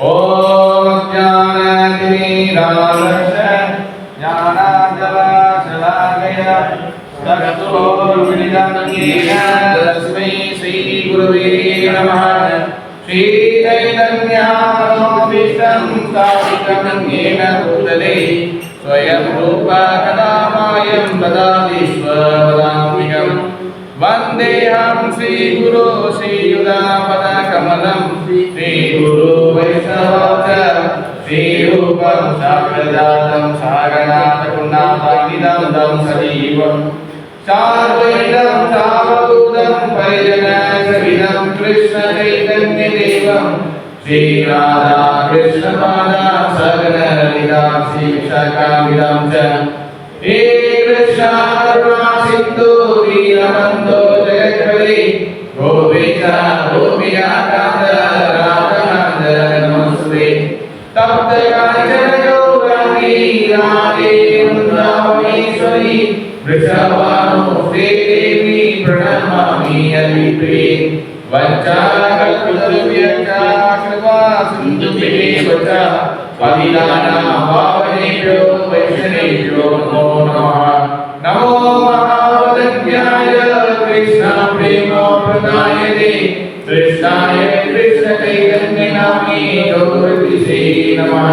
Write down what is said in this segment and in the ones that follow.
ओम ज्ञानतिमिरालस्य ज्ञानाञ्जनशलाकया चक्षुरुन्मिलितं येन तस्मै श्रीगुरवे नमः। श्रीचैतन्यमनोभीष्टं स्थापितं येन भूतले स्वयं रूपा कदा मायं ददाति स्वपदान्तिकं। वन्देऽहं श्रीगुरो श्रीयुतापदकमलं श्रीगुरो वैष्णवं श्रीरूपं साग्रजातं सागरनाथपुण्णाथान्वितं तं सजीवं साद्वैतं सावधूतं परिजनसहितं कृष्णचैतन्यदेवं श्रीराधा कृष्णपादा सगनललिता श्रीविशाखान्वितं च। हे कृष्ण करुणा सिन्धु दीनबन्धो जगत्पते गोविन्द गोपिकान्त राधाकान्त नमस्ते। तप्त काञ्चन गौराङ्गी राधे वृन्दावनेश्वरी वृषभानुसुते देवी प्रणमामि हरिप्रिये। वञ्चाकल्पतरुभ्यश्च कृपा सिन्धुभ्येव च पतितानां पावनेभ्यो वैष्णवेभ्यो नमो नमः। नमो महावदन्याय कृष्णप्रेमप्रदायते कृष्णाय कृष्णचैतन्यनाम्ने गौरतिसे नमः।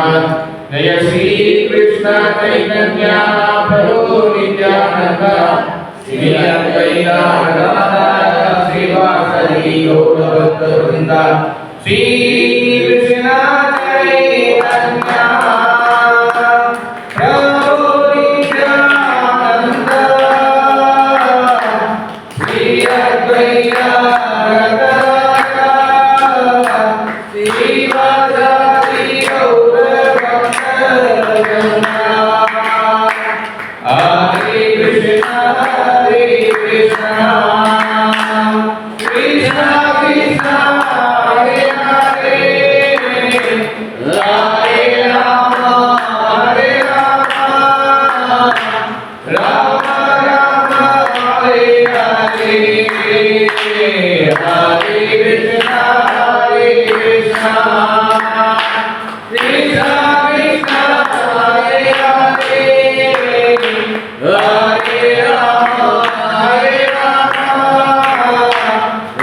जय श्री कृष्ण चैतन्य प्रभु नित्यानन्द श्री अद्वैता गदाधर श्रीवासदि गौरभक्तवृन्द। श्री कृष्ण चैतन्य प्रभु नित्यानन्द श्री अद्वैता गदाधर श्रीवासदि गौरभक्तवृन्द। हरे कृष्ण कृष्ण कृष्ण हरे हरे हरे राम राम राम हरे हरे। हरे कृष्ण कृष्ण कृष्ण हरे हरे हरे राम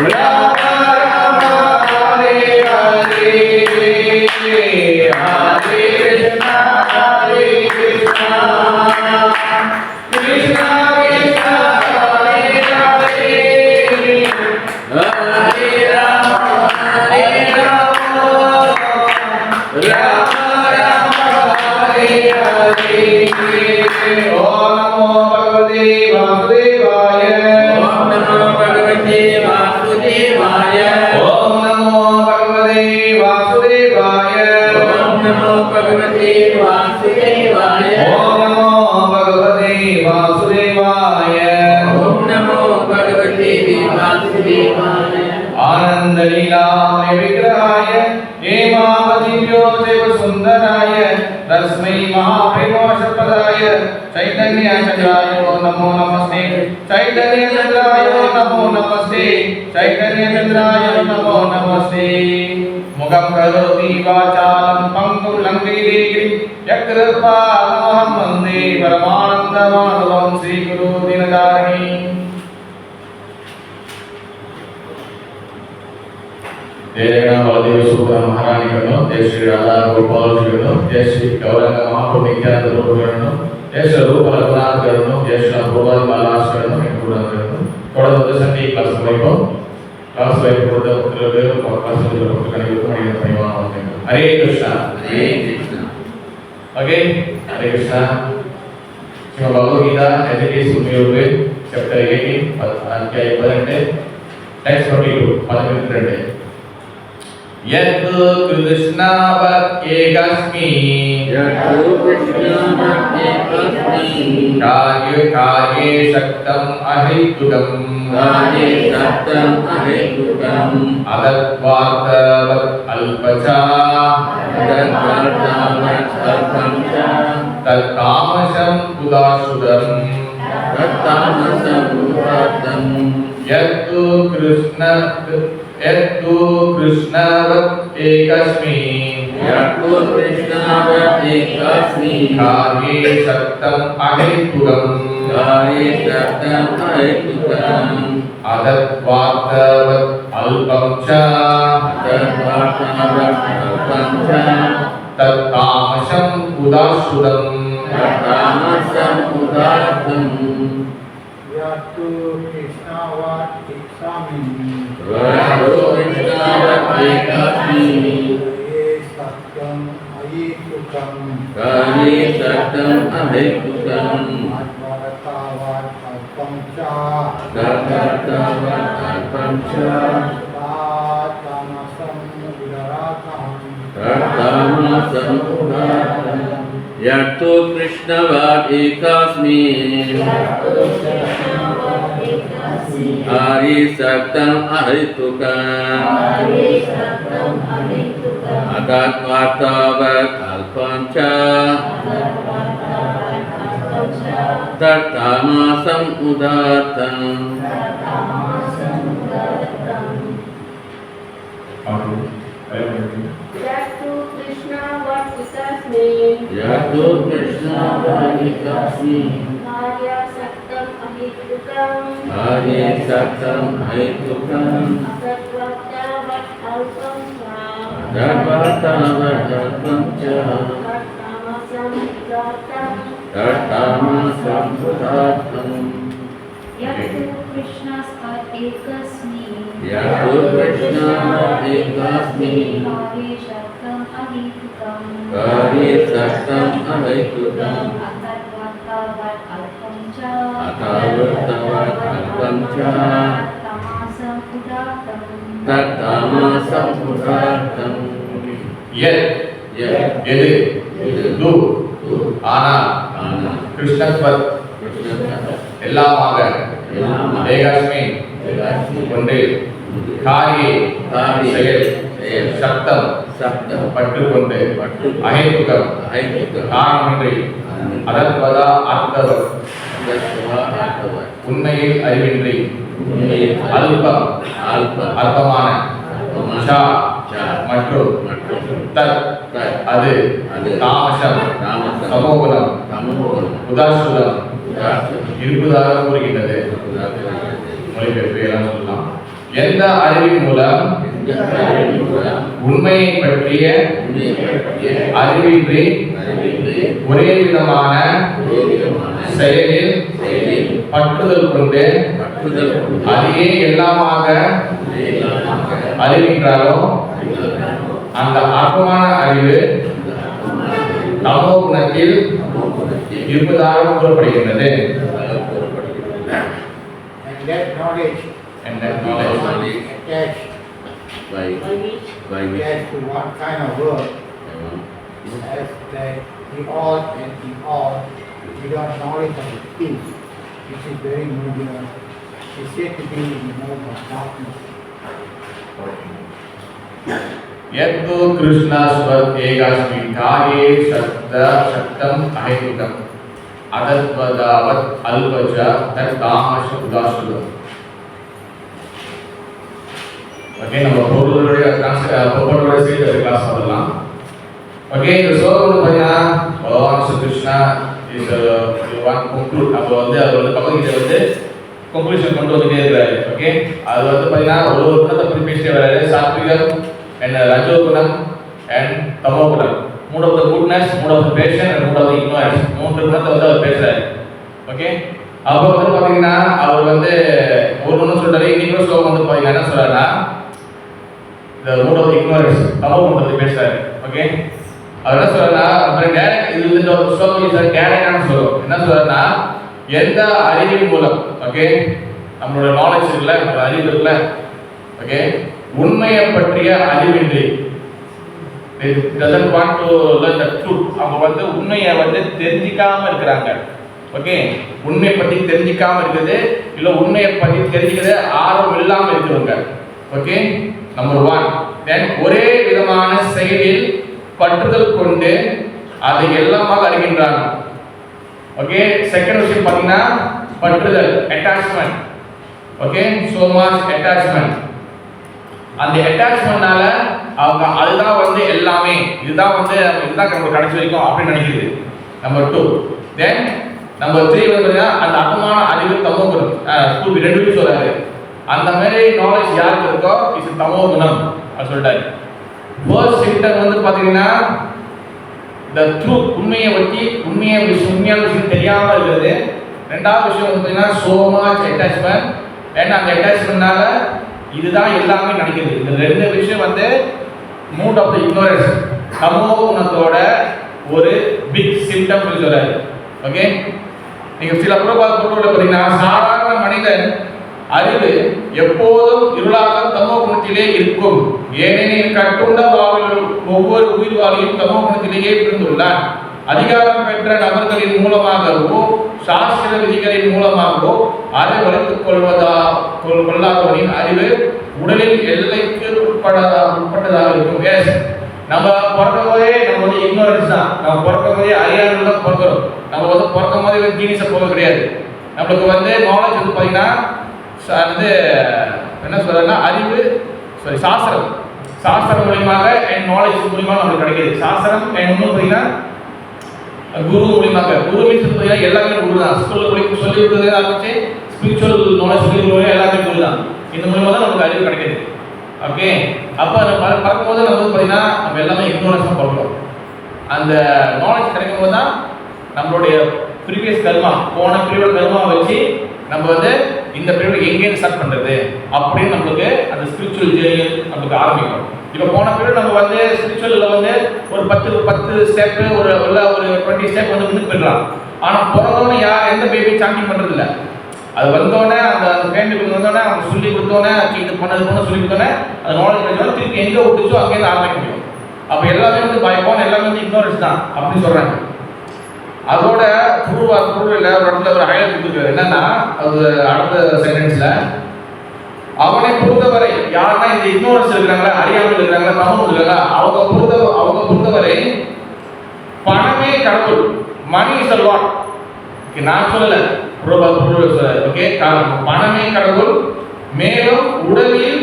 राम राम हरे हरे। हरे कृष्ण कृष्ण कृष्ण हरे हरे हरे राम राम राम हरे हरे। ओम नमो भगवते वासुदेवाय। ओम नमो भगवते वासुदेवाय। ओम नमो भगवते वासुदेवाय। ओम नमो भगवते वासुदेवाय। ओम नमो भगवते वासुदेवाय। ओम नमो भगवते वासुदेवाय। आनंद लीलामय विग्रहाय हेमावतीभ्यो देव सुंदराय तस्मै महाप्रेमोषपदाय चैतन्य चंद्राय नमो नमस्ते। चैतन्य चंद्राय नमो नमस्ते। चैतन्य चंद्राय नमो नमस्ते। मुखं करोति वाचालं पंगुं लङ्घयते गिरिं यत्कृपातमहं वन्दे परमानन्दमाधवं श्रीगुरु दीनदारिणी। जय जगन्नाथ बलदेव सुभद्रा महारानी करो। जय श्री राधा गोपाल जी करो। जय श्री गौरंग महाप्रभु नित्यानंद प्रभु करो। जय श्री रूप रघुनाथ करो। जय श्री गोपाल बालास करो। पूर्ण करो थोड़ा सा संधि क्लास में को क्लास में पूर्ण उत्तर दे और क्लास में जो करने को हमारे परिवार होते हैं। Hare Krishna again Hare Krishna. Shrimad Bhagavad Gita as it is सुमियोगे चैप्टर 18 अध्याय 12 टेक्स्ट 42 पद यत् कृष्णावत्येकस्मि कार्ये कार्ये शक्तम् अहेतुकम् अदत्वार्थवत् अल्पचा तत्तामसम् उदाशुदम् यत्तु कृष्णवत् एकस्मि Yaitu Krishna Ekasmi Karye Sattam Aheturam Karye Sattam Aheturam Adatvartavat Alpam Cha Tattvartavat Alpam Cha Tattamasam Udasudam Tattamasam Udatam Yaitu Krishnawat Iksami Yaitu Krishna Ekasmi Satyam Ayitukam Karye Sattam Aheturam Advaratawat Alpamcha Tattvartavat Alpam Cha Tamasam Udaratam Tattamasam Udatam Yaitu Krishnavat Ekasmi Hari Sattam Ahetukan Adatvartavat Alpam Cha Tattamasam Udatam Yaitu Krishna Vatikasmi Yaitu Krishnavat Ekasmi Karya Sattam Ahitukam Hari Sattam Ahetukan Adatvartavat Alpam Cha Adatvartavat Alpam Cha Tamasam Udatam Tattamasam Udatam Yaitu Krishna's Ekasmi Yaitu Krishnavat Ekasmi Hari Sattam Ahitukam Hari Sattam Ahetukan Adatvartavat Alpam Cha Adatvartavat Alpam Cha Tamasam Udatam Tattamasam Udatam Yet Yet Edu Du Ana Ana Krishnatvat Krishnavat Ellamaga Ellamaga Ekasmi Ekasmi ஒன்று காரி காரி செயல் செயல் சப்தம் Sabda பற்றுக்கொண்டு பற்றுக்கொண்டு அஹேதுகம் Ahetukan காரணமின்றி அதற்பதா அர்த்தவர் Adatva Artavat உண்மையில் அறிவின்றி Unmayil அல்பம் Alpa அர்த்தமான சா Cha மற்றும் Matrum தத் Tat அது அது தாமசம் Tamasam சமோகுணம் Tamogunam உதாசுதம் Udatam இருப்பதாக கூறுகின்றது மொழிபெயர்ப்பு எல்லாம் சொல்லலாம் எந்த அறிவின் மூலம் உண்மையை பற்றிய அறிவின்றி ஒரே விதமான செயலில் பற்றுதல் கொண்டு அதையே எல்லாமாக அறிவின்றாலோ அந்த அற்பமான அறிவு தமோ குணத்தில் இருப்பதாக கூறப்படுகின்றது. and that knowledge And that knowledge attached By which attached to one kind of word as that the all and the all without knowledge of the truth, which is very meager, is said to be in the mode of darkness. यद्दु Krishna स्वत एकास्मि कार्ये सत्त सत्तम अहेतुकम अदत्वदावत अल्पच तत्तामस उदासुदम. Okay, நம்ம பொருளுடைய பொருளுடைய சேர்த்து class வரலாம். Okay, இந்த ஸ்லோகம் பார்த்தீங்கன்னா பகவான் Shri Krishna is one conclude. அப்போ வந்து அவர் வந்து பகவத்கீதை வந்து கன்க்ளூஷன் கொண்டு வந்துட்டே இருக்கிறாரு. ஓகே, அது வந்து பார்த்தீங்கன்னா ஒரு குணத்தை பற்றி பேசிட்டே வர்றாரு. சாத்விகம் and rajogunam and tamogunam. Mood of the goodness, mood of the passion and mood of the ignorance. மூன்று குணத்தை வந்து அவர் பேசுறாரு. ஓகே, அப்போ வந்து பார்த்தீங்கன்னா அவர் வந்து ஒரு ஒன்று சொல்றாரு. இன்னைக்கு ஸ்லோகம் வந்து பார்த்தீங்கன்னா என்ன சொல்றாருன்னா the mood of the ignorance, தமோகுணத்தை பற்றி பேசுறாரு. ஓகே, அவர் என்ன சொல்றாருன்னா அப்புறம் டைரக்ட் இது வந்து ஒரு ஸ்லோகம் இஸ் டைரக்டான ஸ்லோகம். என்ன சொல்றாருன்னா எந்த அறிவின் மூலம், ஓகே, நம்மளோட நாலேஜ் இருக்குல்ல, நம்மளோட அறிவு இருக்குல்ல, ஓகே, உண்மையை பற்றிய அறிவின்றி doesn't want to learn the truth. அவங்க வந்து உண்மையை வந்து தெரிஞ்சிக்காம இருக்கிறாங்க. ஓகே, உண்மையை பத்தி தெரிஞ்சிக்காம இருக்குது, இல்ல உண்மையை பத்தி தெரிஞ்சுக்கிறது ஆர்வம் இல்லாம இருக்கிறவங்க. Okay, number 1. தென் ஒரே விதமான செயலில் பற்றுதல் கொண்டு அதை எல்லாமாக அறிகின்றாங்க. ஓகே, செகண்ட் விஷயம் பாத்தீங்கன்னா பற்றுதல், attachment. Okay, so much attachment. அந்த அட்டாச்மென்ட்னால அவங்க அதுதான் வந்து எல்லாமே, இதுதான் நம்ம கடைசி வரைக்கும் அப்படின்னு நினைக்கிறது. நம்பர் 2. தென் நம்பர் 3 வந்து பார்த்தீங்கன்னா அந்த அகமான அறிவு தமோ குணம். ஸ்கூல் 2 சொல்றாரு. அந்த மாதிரி நாலேஜ் யாருக்கு இருக்கோ இது தமோ குணம் அப்படின்னு சொல்லிட்டாரு. ஃபர்ஸ்ட் சிம்டம் வந்து பார்த்தீங்கன்னா the truth, உண்மையை பற்றி உண்மையான விஷயம் தெரியாம இருக்கிறது. ரெண்டாவது விஷயம் வந்து பார்த்தீங்கன்னா so much attachment, and அந்த அட்டாச்மெண்ட்னால இதுதான் எல்லாமே நடக்குது. இந்த 2 விஷயம் வந்து மூட் ஆஃப் த இக்னோரன்ஸ், தமோ குணத்தோட ஒரு பிக் சிம்டம் சொல்றாரு. ஓகே, நீங்க சில புறப்பாடு பார்த்தீங்கன்னா சாதாரண மனிதன் அறிவு எப்போதும் இருளாக தமோ குணத்திலே இருக்கும். ஏனெனில் கட்டுண்ட வாழ்வில் ஒவ்வொரு உயிர் வாழ்வையும் தமோ குணத்திலேயே இருந்துள்ளான். அதிகாரம் பெற்ற நபர்களின் மூலமாகவோ சாஸ்திர விதிகளின் மூலமாகவோ அதை வளர்த்துக் கொள்ளாதவனின் அறிவு உடலில் எல்லைக்கு உட்பட்டதாக இருக்கும். எஸ், நம்ம பிறக்கும் போதே நம்ம வந்து இக்னோரன்ஸ் தான். நம்ம பிறக்கும் போதே அறியாமல் தான் பிறக்கிறோம். நம்ம வந்து பிறக்கும் போதே ஜீனிஸை போக கிடையாது. நம்மளுக்கு வந்து நாலேஜ் வந்து பார்த்தீங்கன்னா வந்து என்ன சொல்றதுன்னா அறிவு சாஸ்திரம் மூலியமாக அண்ட் நாலேஜ் மூலியமாக நம்மளுக்கு கிடைக்குது. சாஸ்திரம் அண்ட் இன்னும் பார்த்தீங்கன்னா குரு மூலியமாக. குரு மீன்ஸ் பார்த்தீங்கன்னா எல்லாமே குரு தான். ஸ்கூலில் சொல்லி கொடுத்ததே ஆரம்பிச்சு ஸ்பிரிச்சுவல் நாலேஜ் சொல்லி எல்லாமே குரு தான். இந்த மூலியமாக தான் நமக்கு அறிவு கிடைக்குது. ஓகே, அப்போ நம்ம பார்க்கும்போது நம்ம வந்து பார்த்தீங்கன்னா நம்ம எல்லாமே இக்னோரன்ஸாக பார்க்குறோம். அந்த நாலேஜ் கிடைக்கும் போது தான் நம்மளுடைய ப்ரீவியஸ் கர்மா, போன பீரியட் கர்மா வச்சு நம்ம வந்து இந்த பீரியட் எங்கேருந்து ஸ்டார்ட் பண்ணுறது அப்படின்னு நம்மளுக்கு அந்த ஸ்பிரிச்சுவல் ஜேர்னி நம்மளுக்கு ஆரம்பிக்கும். இப்போ போன பீரியட் நம்ம வந்து ஸ்பிரிச்சுவலில் வந்து ஒரு 10 ஸ்டெப்பு ஒரு 20 ஸ்டெப் வந்து முன்னுக்கு போயிடலாம். ஆனால் பிறந்தோடனே யார் எந்த பேபி சாண்டிங் பண்ணுறது இல்லை. அது வந்தோடனே அந்த ஃபேமிலிக்கு வந்தோடனே அவங்க சொல்லி கொடுத்தோன்னே இது பண்ணது சொல்லி கொடுத்தோன்னே அது நாலேஜ் கிடைச்சோன்னா திருப்பி எங்கே விட்டுச்சோ அங்கேருந்து ஆரம்பிக்க முடியும். அப்போ எல்லாமே வந்து பயப்போன எல்லாமே வந்து இக்னோரன்ஸ் தான் அப்படின்னு சொல்கிறாங்க. அதோட ப்ரூவில் ஒரு இடத்துல ஒரு ஹைலைட் கொடுத்துருக்காரு. என்னன்னா அது அடுத்த சென்டென்ஸ்ல அவனை பொறுத்தவரை யாருன்னா இந்த இக்னோரன்ஸ் இருக்கிறாங்களா, அறியாமல் இருக்கிறாங்களா, தமோ இருக்கிறாங்களா, அவங்க பொறுத்தவரை பணமே கடவுள், மணி இஸ் தி லார்ட். நான் சொல்லல, ஓகே, பணமே கடவுள், மேலும் உடலில்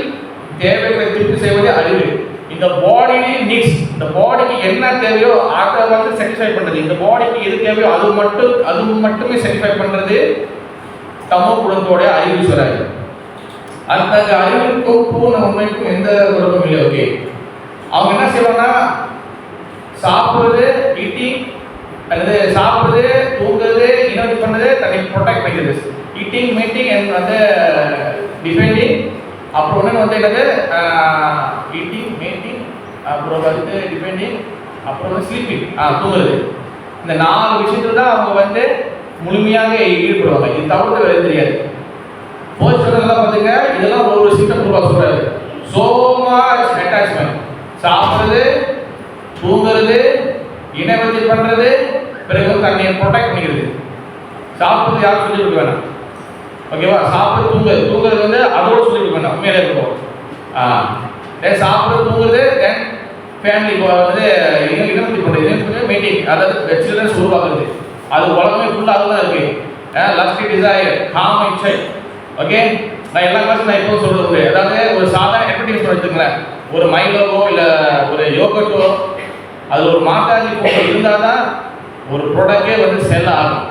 தேவைகளை திருப்தி செய்வது அறிவு. இந்த பாடி நீட்ஸ், இந்த பாடிக்கு என்ன தேவையோ அதை வந்து சாட்டிஸ்ஃபை பண்றது, இந்த பாடிக்கு எது தேவையோ அது மட்டுமே சாட்டிஸ்ஃபை பண்றது தமோ குணத்தோட அறிவு சொல்றாரு. அந்த அறிவுக்கும் பூர்ண உண்மைக்கும் எந்த தொடர்பும் இல்லை. ஓகே, அவங்க என்ன செய்வாங்கன்னா சாப்பிடுறது, ஈட்டிங், அல்லது சாப்பிடுறது, தூங்குறது, இனோவேட் பண்ணது, தன்னை ப்ரொடெக்ட் பண்ணிக்கிறது. ஈட்டிங், மீட்டிங் அண்ட் வந்து டிஃபெண்டிங், அப்புறம் ஒன்று வந்து என்னது ஈட்டிங், மீட்டிங், அப்புறம் வந்து டிஃபெண்டிங், அப்புறம் வந்து ஸ்லீப்பிங், தூங்குறது. இந்த 4 விஷயத்துல தான் அவங்க வந்து முழுமையாக ஈடுபடுவாங்க. இது தவிர்த்து வேறு தெரியாது. ஃபர்ஸ்ட் நல்லா பார்த்துங்க, இதெல்லாம் ஒரு சிஸ்டம் உருவாக்க சொல்றாரு. சோ மச் அட்டாச்மெண்ட், சாப்பிடுறது, தூங்குறது, இனவெளி பண்றது, பிறகு தன்னை ப்ரொடெக்ட் பண்ணிக்கிறது. சாப்பிடுறது யாரும் சொல்லி கொடுக்க வேணாம். ஓகேவா, சாப்பிட்டு தூங்குறது வந்து அதோட சொல்லி கொடுக்க வேண்டாம், உண்மையிலே இருக்கும். சாப்பிடுறது, தூங்குறது, தென் ஃபேமிலி வந்து இனவெளி பண்ணுறது, மெயின்டைன், அதாவது சில்ட்ரன்ஸ் உருவாக்குறது. அது உலகமே ஃபுல்லாக அதுதான் இருக்கு. லஸ்ட் டிசைர், காம் இச்சை. ஓகே, நான் எல்லா கிளாஸும் நான் எப்போ சொல்றது, அதாவது ஒரு சாதாரண எக்ஸ்பெக்டேஷன் எடுத்துங்களேன். ஒரு மைலோவோ இல்லை ஒரு யோகட்டோ, அது ஒரு மாதாஜி போட்டோ இருந்தால் தான் ஒரு ப்ராடக்டே வந்து செல் ஆகும்.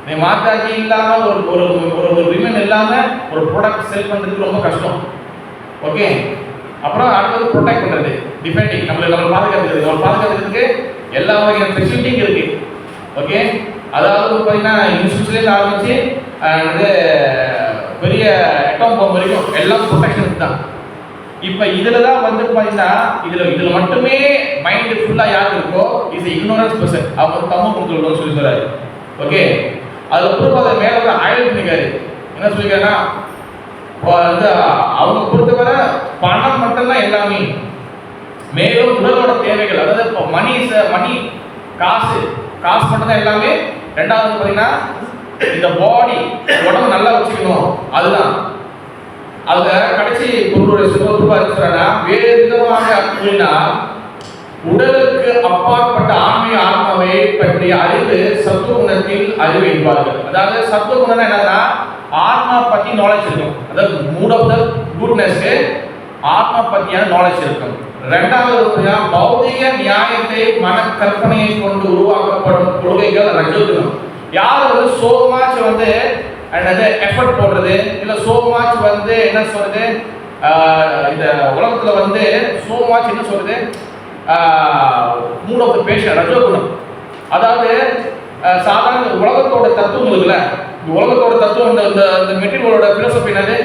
நீ மாதாஜி இல்லாமல் ஒரு விமன் இல்லாமல் ஒரு ப்ராடக்ட் செல் பண்ணுறதுக்கு ரொம்ப கஷ்டம். ஓகே, அப்புறம் அடுத்தது ப்ரொடெக்ட் பண்ணுறது, டிஃபெண்டிங், நம்ம பாதுகாக்கிறதுக்கு எல்லா வகையான ஃபெசிலிட்டியும் இருக்குது. ஓகே, அதாவது பார்த்தீங்கன்னா இன்ஸ்டியூட்லேருந்து ஆரம்பித்து வந்து பெரிய அட்டாம் பாம்பு வரைக்கும் எல்லாம் ப்ரொடெக்ஷன் தான். இப்போ இதில் தான் வந்து பார்த்தீங்கன்னா இதில் மட்டுமே மைண்டு ஃபுல்லாக யாருக்கு இருக்கோ இது இக்னோரன்ஸ் பர்சன், அவங்க தம்ம கொடுத்துருவோம்னு சொல்லி சொல்கிறாரு. ஓகே, அதில் ப்ரூஃப் அதை மேலே வந்து ஆயில் பண்ணிக்காரு. என்ன சொல்லியிருக்காருன்னா வந்து அவங்க பொறுத்தவரை பணம் மட்டும்தான் எல்லாமே, மேலும் உடலோட தேவைகள், அதாவது இப்போ மணி காசு மட்டும்தான் எல்லாமே. ரெண்டாவது பார்த்தீங்கன்னா இந்த பாடி உடம்பு நல்லா வச்சுக்கணும், அதுதான். அதை கடைசி பொருளுடைய சொல்றாங்கன்னா வேறு விதமாக அப்படின்னா உடலுக்கு அப்பாற்பட்ட ஆன்மீக ஆத்மாவை பற்றிய அறிவு சத்துவ குணத்தில் அறிவு என்பார்கள். அதாவது சத்துவ குணம் என்னன்னா ஆத்மா பத்தி நாலேஜ் இருக்கும். அதாவது மூட் ஆஃப் த குட்னஸ்க்கு ஆத்மா பத்தியான நாலேஜ் இருக்கும். ரெண்டாவது பௌதிக நியாயத்தை மன கற்பனையை கொண்டு உருவாக்கப்படும் கொள்கைகள் ரஜோகுணம். யார் வந்து so much வந்து என்னது எஃபர்ட் போடுறது, இல்ல so much வந்து என்ன சொல்றது, இந்த உலகத்துல வந்து so much என்ன சொல்றது, மூட் ஆஃப் தி பேஷன் ரஜோகுணம். அதாவது சாதாரண உலகத்தோட தத்துவம் இருக்குல்ல, இந்த உலகத்தோட தத்துவம் இந்த மெட்டீரியலோட பிலோசபி என்னது,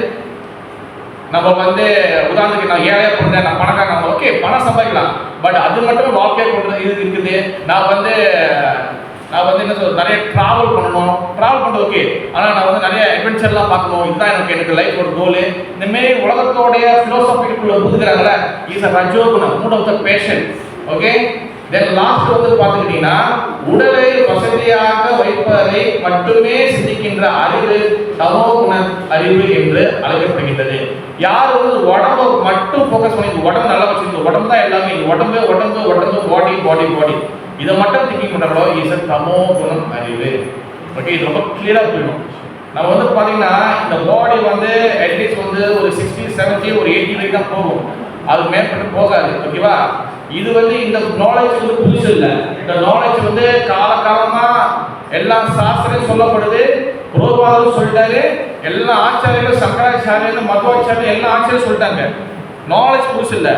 நம்ம வந்து உதாரணத்துக்கு நான் ஏழையா போனேன், நான் பணக்காரன், ஓகே பணம் சம்பாதிக்கலாம், பட் அது மட்டும் வாழ்க்கையை கொண்டு இது இருக்குது. நான் வந்து என்ன சொல்றது, நிறைய ட்ராவல் பண்ணணும், ட்ராவல் பண்ணுறது ஓகே, ஆனால் நான் வந்து நிறைய அட்வென்ச்சர்லாம் பார்க்கணும், இதுதான் எனக்கு லைஃப் ஒரு கோலு. இந்தமாரி உலகத்தோடைய ஃபிலோசபிக்குள்ள புதுக்கிறாங்கல்ல, இஸ் அ ரஜோகுணம், mode of the passion. Okay, then last வந்து பார்த்துக்கிட்டீங்கன்னா உடலை வசதியாக வைப்பதை மட்டுமே சிந்திக்கின்ற அறிவு தமோகுண அறிவு என்று அழைக்கப்படுகின்றது. யார் வந்து உடம்பை மட்டும் ஃபோக்கஸ் பண்ணி உடம்பு நல்லா வச்சுருக்கு, உடம்பு தான் எல்லாமே, உடம்பு உடம்பு உடம்பு பாடி பாடி பாடி இதை மட்டும் திங்கிங் பண்ணுறோம், இஸ் அ தமோகுணம் அறிவு. ஓகே, இது ரொம்ப கிளியராக போயிடும். நம்ம வந்து பார்த்தீங்கன்னா இந்த பாடி வந்து அட்லீஸ்ட் வந்து ஒரு 60, 70, ஒரு 80 வரைக்கும் தான் போகும், அது மேற்பட்டு போகாது. ஓகேவா, இது வந்து இந்த நாலேஜ் வந்து புதுசு இல்லை. இந்த நாலேஜ் வந்து காலகாலமா எல்லா சாஸ்திரம் சொல்லப்படுது, புரோபாதம் சொல்லிட்டாரு, எல்லா ஆச்சாரியர்களும் சங்கராச்சாரியர்கள் மத்வாச்சாரியர்கள் எல்லா ஆச்சாரியும் சொல்லிட்டாங்க. நாலேஜ் புதுசு இல்லை.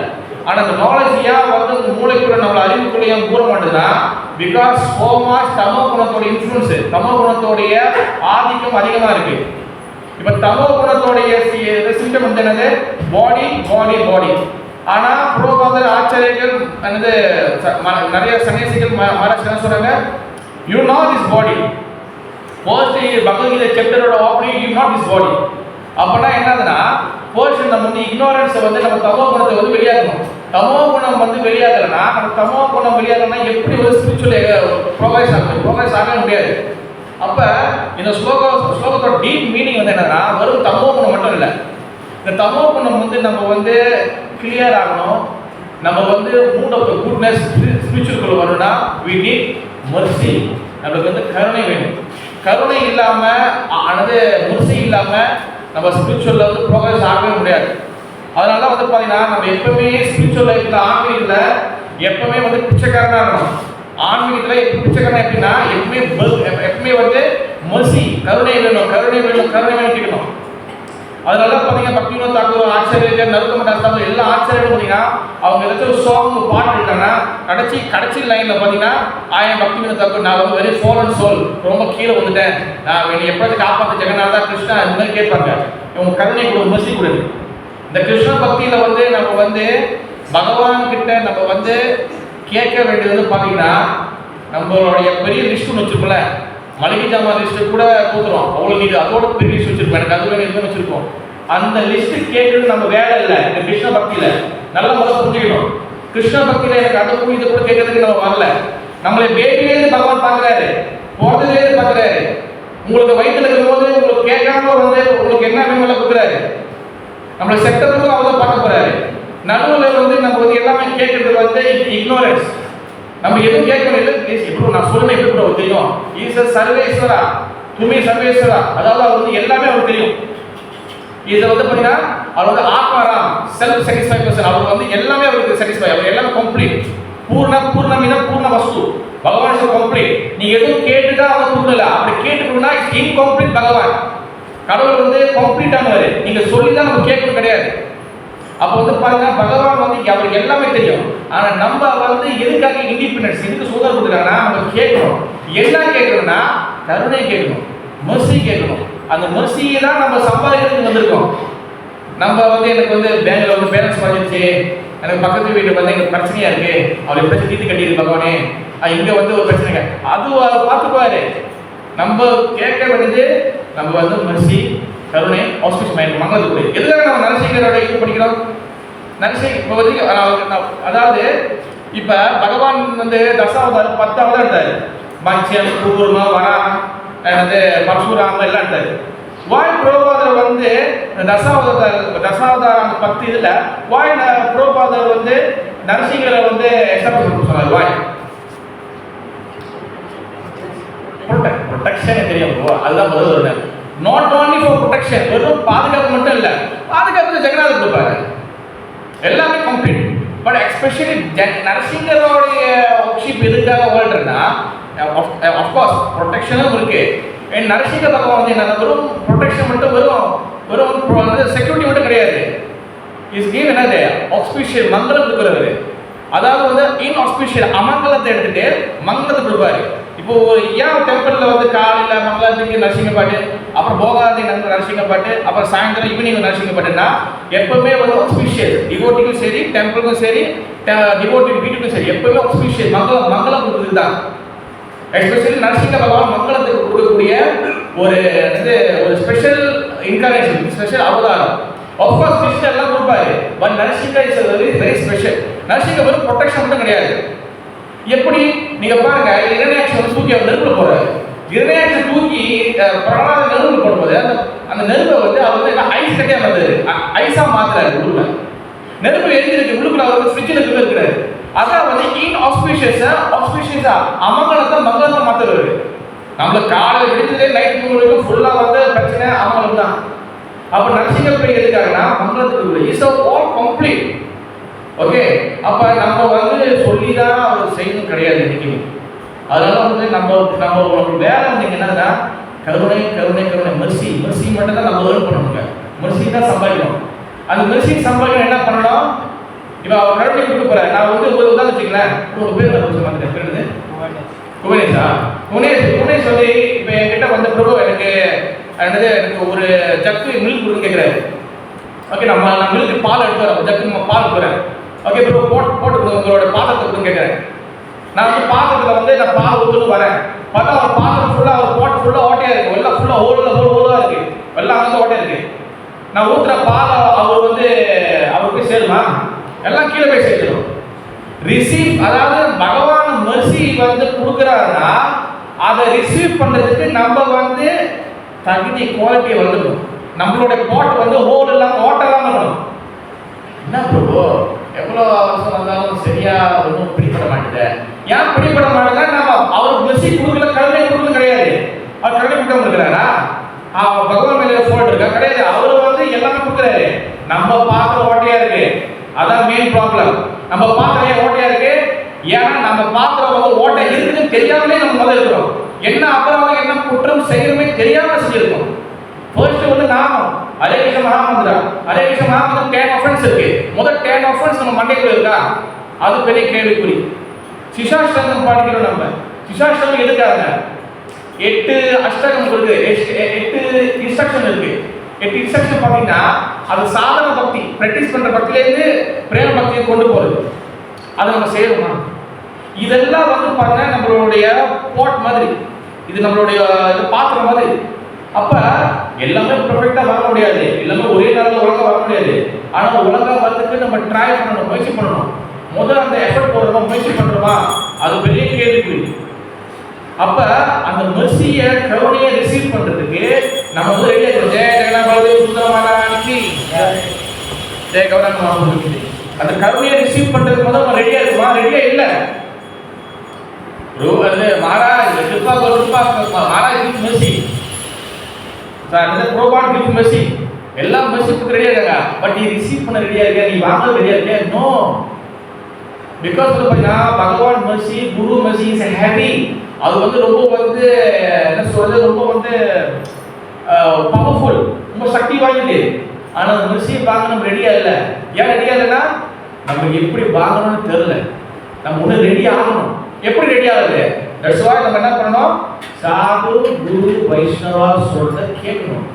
ஆனா அந்த நாலேஜ் ஏன் வந்து இந்த மூளைக்குள்ள நம்ம அறிவுக்குள்ள ஏன் கூற மாட்டேதுன்னா, பிகாஸ் so much தமோ குணத்தோட இன்ஃப்ளூயன்ஸ், தமோ குணத்தோடைய ஆதிக்கம் அதிகமா இருக்கு. இப்ப தமோ குணத்தோடைய சிம்டம் வந்து என்னது, பாடி பாடி பாடி. ஆனா புரோபாதர் ஆச்சாரியர்கள் வந்து நிறைய சன்னியாசிகள் மகாராஜ் என்ன சொல்றாங்க, you know this body, first Bhagavad Gita சாப்டரோட opening you know this body. அப்பனா என்னதுன்னா ஃபர்ஸ்ட் நம்ம வந்து இக்னோரன்ஸை வந்து நம்ம தமோ குணத்தை வந்து வெளியாகணும். தமோ குணம் வந்து வெளியாகலன்னா, நம்ம தமோ குணம் வெளியாகலன்னா எப்படி ஒரு ஸ்பிரிச்சுவல் ப்ரோக்ரஸ் ஆக முடியாது. அப்ப இந்த ஸ்லோகத்தோட டீப் மீனிங் வந்து என்னன்னா, வெறும் தமோ குணம் மட்டும் இல்லை, இந்த தமோ குணம் வந்து நம்ம வந்து கிளியர் ஆகணும். நம்ம வந்து மூட் ஆஃப் குட்னஸ் ஸ்பிரிச்சுவல் வரணும்னா we need mercy. நமக்கு வந்து கருணை வேணும். கருணை இல்லாம அல்லது mercy இல்லாம நம்ம ஸ்பிரிச்சுவல்ல வந்து ப்ரோக்ரஸ் ஆகவே முடியாது. அதனால வந்து பாத்தீங்கன்னா நம்ம எப்பவுமே ஸ்பிரிச்சுவல் லைஃப்ல ஆன்மீகத்துல எப்பவுமே வந்து பிச்சைக்காரனா இருக்கணும். ஆன்மீகத்துல பிச்சைக்காரனா எப்படின்னா எப்பவுமே வந்து mercy, கருணை வேணும், கருணை வேணும், கருணை வேணும் கேட்கணும். அதனால பார்த்தீங்கன்னா பக்திவினோத் தாக்கூர் ஆச்சாரியர்கள், நரோத்தம தாஸ் தாக்கூர் எல்லா ஆச்சாரியர்களும் பார்த்தீங்கன்னா அவங்க ஏதாச்சும் ஒரு சாங் பாட்டு இருக்காங்கன்னா கடைசி லைனில் பார்த்தீங்கன்னா ஆயம் பக்திவினோத் தாக்கூர், நான் வந்து வெரி ஃபோலன் சோல், ரொம்ப கீழே வந்துட்டேன், நான் என்னை எப்போதும் காப்பாற்ற ஜெகநாதா கிருஷ்ணா இந்த மாதிரி கேட்பாங்க. இவங்க கருணை கொடு, மெர்சி கொடு. இந்த கிருஷ்ண பக்தியில் வந்து நம்ம வந்து பகவான் கிட்ட நம்ம வந்து கேட்க வேண்டியது வந்து பார்த்தீங்கன்னா நம்மளுடைய பெரிய லிஸ்ட் வச்சுருக்கோம்ல, மளிகை ஜாமான் லிஸ்ட்டு கூட கொடுத்துருவோம், அவ்வளோ நீங்க அதோட பெரிய லிஸ்ட் வச்சிருப்போம், எனக்கு அது வேணும் இதுன்னு வச்சிருக்கோம். அந்த லிஸ்ட் கேட்கறது நம்ம வேலை இல்லை. இந்த கிருஷ்ண பக்தியில நல்லா முதல்ல புரிஞ்சுக்கணும். கிருஷ்ண பக்தியில எனக்கு அதை கூட இதை கூட கேட்கறதுக்கு நம்ம வரல. நம்மளை பேபிலேருந்து பகவான் பார்க்குறாரு, போறதுலேருந்து பார்க்குறாரு. உங்களுக்கு வயிற்றுல இருக்கும்போது உங்களுக்கு கேட்காம வந்து உங்களுக்கு என்ன வேணும்ல கொடுக்குறாரு. நம்மளை செட்டத்துக்கும் அவர் தான் பார்க்க போறாரு. நடுவில் வந்து நம்ம வந்து எல்லாமே கேட்கறது வந்து இக்னோரன்ஸ். நம்ம எதுவும் கேட்கணும் இல்லை, இப்போ நான் சொல்லுவேன் எப்படி கூட தெரியும், ஈஸ்வர் சர்வேஸ்வரா, துமி சர்வேஸ்வரா, அதாவது அவர் வந்து எல்லாமே அவருக்கு தெரியும். இதில் வந்து பார்த்தீங்கன்னா அவர் வந்து ஆத்மாராம், செல்ஃப் சாட்டிஸ்ஃபை பர்சன், அவர் வந்து எல்லாமே அவருக்கு சாட்டிஸ்ஃபை, அவர் எல்லாமே கம்ப்ளீட், பூர்ணமித பூர்ண வஸ்து, பகவான் இஸ் கம்ப்ளீட். நீங்க எதுவும் கேட்டுதான் அவர் கொடுக்கல, அப்படி கேட்டுக்கணும்னா இன்கம்ப்ளீட் பகவான். கடவுள் வந்து கம்ப்ளீட்டானவர், நீங்க சொல்லி தான் நம்ம கேட்கணும் கிடையாது. அப்போ வந்து பாருங்க பகவான் வந்து அவருக்கு எல்லாமே தெரியும். ஆனா நம்ம வந்து எதுக்காக இண்டிபெண்டன்ஸ், எதுக்கு சுதந்திரம் கொடுக்குறாங்கன்னா நம்ம கேட்கணும். என்ன கேட்கணும்னா கருணை கேட்கணும், மெர்சி கேட்கணும். அந்த மெர்சியை தான் நம்ம சம்பாதிக்கிறதுக்கு வந்திருக்கோம். நம்ம வந்து எனக்கு வந்து பேங்க்ல வந்து பேலன்ஸ் குறைஞ்சிருச்சு, எனக்கு பக்கத்து வீட்டில் வந்து எனக்கு பிரச்சனையா இருக்கு, அவர் எப்படி தீர்த்து கட்டியிருக்கு பகவானே, இங்க வந்து ஒரு பிரச்சனைங்க, அது பார்த்துக்குவாரு. நம்ம கேட்க வேண்டியது நம்ம வந்து மெர்சி, கருணை, ஆஸ்பிஷ் மைண்ட், மங்களத்துக்கு கூட. எதுக்காக நம்ம நரசிங்கரோட இது படிக்கிறோம்? அதாவது இப்ப பகவான் வந்து தசாவதாரம் 10 அவதாரம் எடுத்தாரு. மத்ஸ்யம், கூர்ம, வராகம், பரசுராம எல்லாம் எடுத்தாரு. வாய் புரோபாதர் வந்து தசாவதாரம் 10 இதுல வாய் புரோபாதர் வந்து நரசிங்கரை வந்து எஸ்டாப்ளிஷ் சொன்னார். வாய் ப்ரொடெக்ஷன் தெரியும், அதுதான் முதல்ல வருது. நாட் ஓன்லி ஃபார் ப்ரொடெக்ஷன், வெறும் பாதுகாப்பு மட்டும் இல்லை, பாதுகாப்பு ஜெகநாதர் கொடுப்பாரு. எல்லாமே கம்ப்ளீட். பட் எஸ்பெஷலி நரசிங்கரோடைய ஒர்க்ஷிப் எதுக்காக வாழ்றேன்னா அஃப்கோர்ஸ் ப்ரொடெக்ஷனும் இருக்கு. நரசிங்க பகவான் வந்து என்ன வெறும் ப்ரொடெக்ஷன் மட்டும் வெறும் வந்து செக்யூரிட்டி மட்டும் கிடையாது. இஸ் கிவ் என்னது ஆஸ்பிஷியல் மங்களம் கொடுக்குறவர். அதாவது வந்து இன்ஆஸ்பிஷியல் அமங்கலத்தை எடுத்துட்டு மங்களத்தை கொடுப்பாரு. இப்போ ஏன் டெம்பிளில் வந்து காலையில் மங்களத்துக்கு நரசிங்க பாட்டு, அப்புறம் போகாதி நரசிங்க பாட்டு, அப்புறம் சாயந்தரம் ஈவினிங் நரசிங்க பாட்டுன்னா எப்பவுமே வந்து ஆஸ்பிஷியல் டிவோட்டிக்கும் சரி டெம்பிளுக்கும் சரி டிவோட்டி வீட்டுக்கும் சரி எப்பவுமே ஆஸ்பிஷியல் மங்களம் கொடுக்குறது தான். எஸ்பெஷலி நரசிங்க பகவான் மங்களத்துக்கு கொடுக்கக்கூடிய ஒரு ஸ்பெஷல் இன்கார்னேஷன், ஸ்பெஷல் அவதாரம். ஆஃப்கோர்ஸ் கிருஷ்ணர் எல்லாம் கொடுப்பாரு, but Narasinga is very special. Narasinga வெறும் ப்ரொடெக்ஷன் மட்டும் கிடையாது. எப்படி நீங்க பாருங்க, இரணியாட்சி தூக்கி அவர் நெருப்புல போறாரு. இரணியாட்சி தூக்கி பிரகலாத நெருப்புல போடும்போது அந்த நெருப்பை வந்து அவர் வந்து ஐஸ் கட்டியா வந்தது ஐஸா மாத்துறாரு. உள்ள நெருப்பு எரிஞ்சிருக்கு, உள்ளுக்குள்ள அவர் ஃப்ரிட்ஜில் இருக்கிறாரு. அதான் வந்து ஆஸ்பிஷியஸா அமங்கலத்தை மங்களத்தை மாத்துறாரு. நம்மளுக்கு காலையில் விடுத்ததே நைட் தூங்குறதுக்கு ஃபுல்லா வந்து பிரச்சனை அமங்கலம் தான். அப்ப நரசிங்க போய் எதுக்காகனா மங்களத்துக்கு இஸ் ஆல் கம்ப்ளீட். ஓகே, அப்ப நம்ம வந்து சொல்லிதான் அவர் செய்யணும் கிடையாது இன்னைக்கு. அதனால வந்து நம்ம வேலை வந்து என்னன்னா கருணை கருணை கருணை மெர்சி மட்டும் தான் நம்ம ஏர்ன் பண்ணணுங்க. மெர்சி தான் சம்பாதிக்கணும். அந்த மெர்சி சம்பாதிக்கணும் என்ன பண்ணணும்? இப்போ அவர் கருணை கொடுக்க போறாரு. நான் வந்து ஒரு உதாரணம் வச்சுக்கலாம். ஒரு பேர் நான் பேருது குமரேஷா. குமரேஷ் வந்து இப்போ என்கிட்ட வந்து பிரபு எனக்கு ஒரு ஜக்கு மில்க் கொடுன்னு கேட்குறாரு. ஓகே, நான் மில்க்கு பால் எடுத்து வரேன், ஜக்கு பால் போகிறேன். ஓகே ப்ரோ, போட்டு உங்களோட பாத்திரத்தை கொடுன்னு கேட்குறேன். நான் வந்து பாத்திரத்தில் வந்து நான் பால் ஊற்றுன்னு வரேன். பார்த்தா அவர் பாத்திரம் ஃபுல்லாக அவர் போட்டு ஃபுல்லாக ஓட்டையாக இருக்குது, எல்லாம் ஃபுல்லாக ஹோலாக இருக்குது, எல்லாம் வந்து ஓட்டையாக இருக்குது. நான் ஊற்றுற பால் அவர் வந்து அவருக்கு சேருமா? எல்லாம் கீழே போய் சேர்த்துடும். ரிசீவ், அதாவது பகவான் மெர்சி வந்து கொடுக்குறாருன்னா அதை ரிசீவ் பண்ணுறதுக்கு நம்ம வந்து தகுதி குவாலிட்டியை வந்துடும். நம்மளோட பாட் வந்து ஹோல் இல்லாமல் ஓட்டெல்லாம் இருக்கணும். என்ன ப்ரோ எவ்வளோ அவசரம் வந்தாலும் சரியா ஒன்றும் பிடிப்பட மாட்டேது. ஏன் பிடிப்பட மாட்டேங்க? நம்ம அவருக்கு மெர்சி கொடுக்கல, கருணை கொடுக்கல கிடையாது. அவர் கருணை கொடுக்காம இருக்கிறாரா? பகவான் மேலே ஃபோல்ட் இருக்கா? கிடையாது. அவர் வந்து எல்லாமே கொடுக்குறாரு. நம்ம பாத்திரம் ஓட்டையா இருக்கு, அதான் மெயின் ப்ராப்ளம். நம்ம பாத்திரம் ஏன் ஓட்டையா இருக்கு? ஏன்னா நம்ம பாத்திரம் வந்து ஓட்டை இருக்குன்னு தெரியாமலே நம்ம முதல்ல இருக்கிறோம். என்ன அப்புறம் என்ன குற்றம் செய்யணுமே தெரியாம செஞ்சிருக்கோம். ஃபர்ஸ்ட் வந்து நாமம் ஹரே கிருஷ்ண மகாமந்திரா, ஹரே கிருஷ்ண மகாமந்திரம் 10 ஆஃபென்ஸ் இருக்கு. முதல் 10 ஆஃபென்ஸ் நம்ம மண்டைக்குள்ள இருக்கா? அது பெரிய கேள்விக்குறி. சிஷாஷ்டகம் பாடிக்கிறோம். நம்ம சிஷாஷ்டகம் எதுக்காக? 8 அஷ்டகம் இருக்கு, 8 இன்ஸ்ட்ரக்ஷன் இருக்கு. 8 இன்ஸ்ட்ரக்ஷன் பார்த்தீங்கன்னா அது சாதன பக்தி, பிராக்டிஸ் பண்ற பக்தியிலேருந்து பிரேம பக்தியை கொண்டு போறது. அதை நம்ம செய்யணுமா? இதெல்லாம் வந்து பாருங்க நம்மளுடைய போட் மாதிரி, இது நம்மளுடைய பாத்திரம் மாதிரி. அப்ப எல்லாமே பெர்ஃபெக்ட்டா வர முடியாது, எல்லாமே ஒரே நாள்ல ஒழுங்கா வர முடியாது. ஆனா ஒழுங்கா வரதுக்கு நம்ம ட்ரை பண்ணணும், முயற்சி பண்ணணும். முதல்ல அந்த எஃபர்ட் போடுறோமா, முயற்சி பண்றோமா, அது பெரிய கேள்விக்குறி. அப்ப அந்த மெர்சியை கருணையை ரிசீவ் பண்றதுக்கு நம்ம வந்து ரெடியா இருக்கணும். ஜெய ஜெகநாத் சுந்தரமானானிக்கு ஜெய கௌரவ. அந்த கருணையை ரிசீவ் பண்றதுக்கு முதல்ல நம்ம ரெடியா இருக்குமா? ரெடியா இல்லை. महाराज कृपा करो, कृपा महाराज गिव mercy சார். இந்த ப்ரோபாட் गिव mercy எல்லாம் mercy கொடுக்க ரெடியா இருக்காங்க. பட் நீ ரிசீவ் பண்ண ரெடியா இருக்கியா? நீ வாங்க ரெடியா இருக்கியா? நோ. பிகாஸ் வந்து பாத்தீங்கன்னா பகவான் mercy, Guru mercy is heavy. அது வந்து ரொம்ப வந்து என்ன சொல்றது, ரொம்ப வந்து பவர்ஃபுல், ரொம்ப சக்தி வாய்ந்தது. ஆனா அந்த mercy வாங்க நம்ம ரெடியா இல்லை. ஏன் ரெடியா இல்லைன்னா நம்ம எப்படி வாங்கணும்னு தெரியல. நம்ம ஒன்று ரெடி ஆகணும். எப்படி ரெடி ஆகுது? தட்ஸ் வை நம்ம என்ன பண்ணணும்? சாது குரு வைஷ்ணவா சொல்றத கேட்கணும்.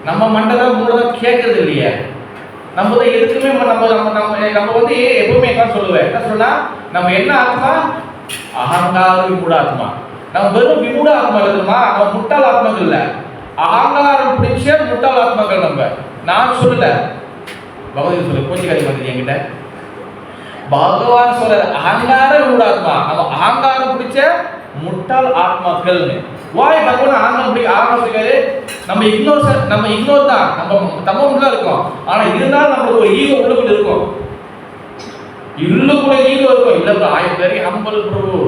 நம்ம மண்டல மூடத கேட்கறது இல்லையா? நம்ம தான் எதுக்குமே நம்ம வந்து எப்பவுமே என்ன சொல்லுவேன், என்ன சொன்னா நம்ம என்ன ஆத்மா? அகங்கார விமூட ஆத்மா. நம்ம வெறும் விமூட ஆத்மா இல்லைமா, நம்ம முட்டாள் ஆத்மாக்கள் இல்லை. அகங்காரம் பிடிச்ச முட்டாள் ஆத்மாக்கள் நம்ம. நான் சொல்லல, பகவதி சொல்லு, கோச்சிக்காரி மாதிரி என்கிட்ட பகவான் சொல்ற அகங்கார விமூடாத்மா, நம்ம அகங்காரம் பிடிச்ச முட்டாள் ஆத்மாக்கள். வாய் பகவான் அகங்காரம் பிடிக்க ஆரம்பிச்சிருக்காரு. நம்ம இக்னோர் தான், நம்ம தம்ம உள்ள இருக்கோம். ஆனா இருந்தாலும் நம்மளுக்கு ஒரு ஈகோ உள்ளுக்குள்ள இருக்கும். உள்ளுக்குள்ள ஈகோ இருக்கும். இல்ல bro, I very humble bro.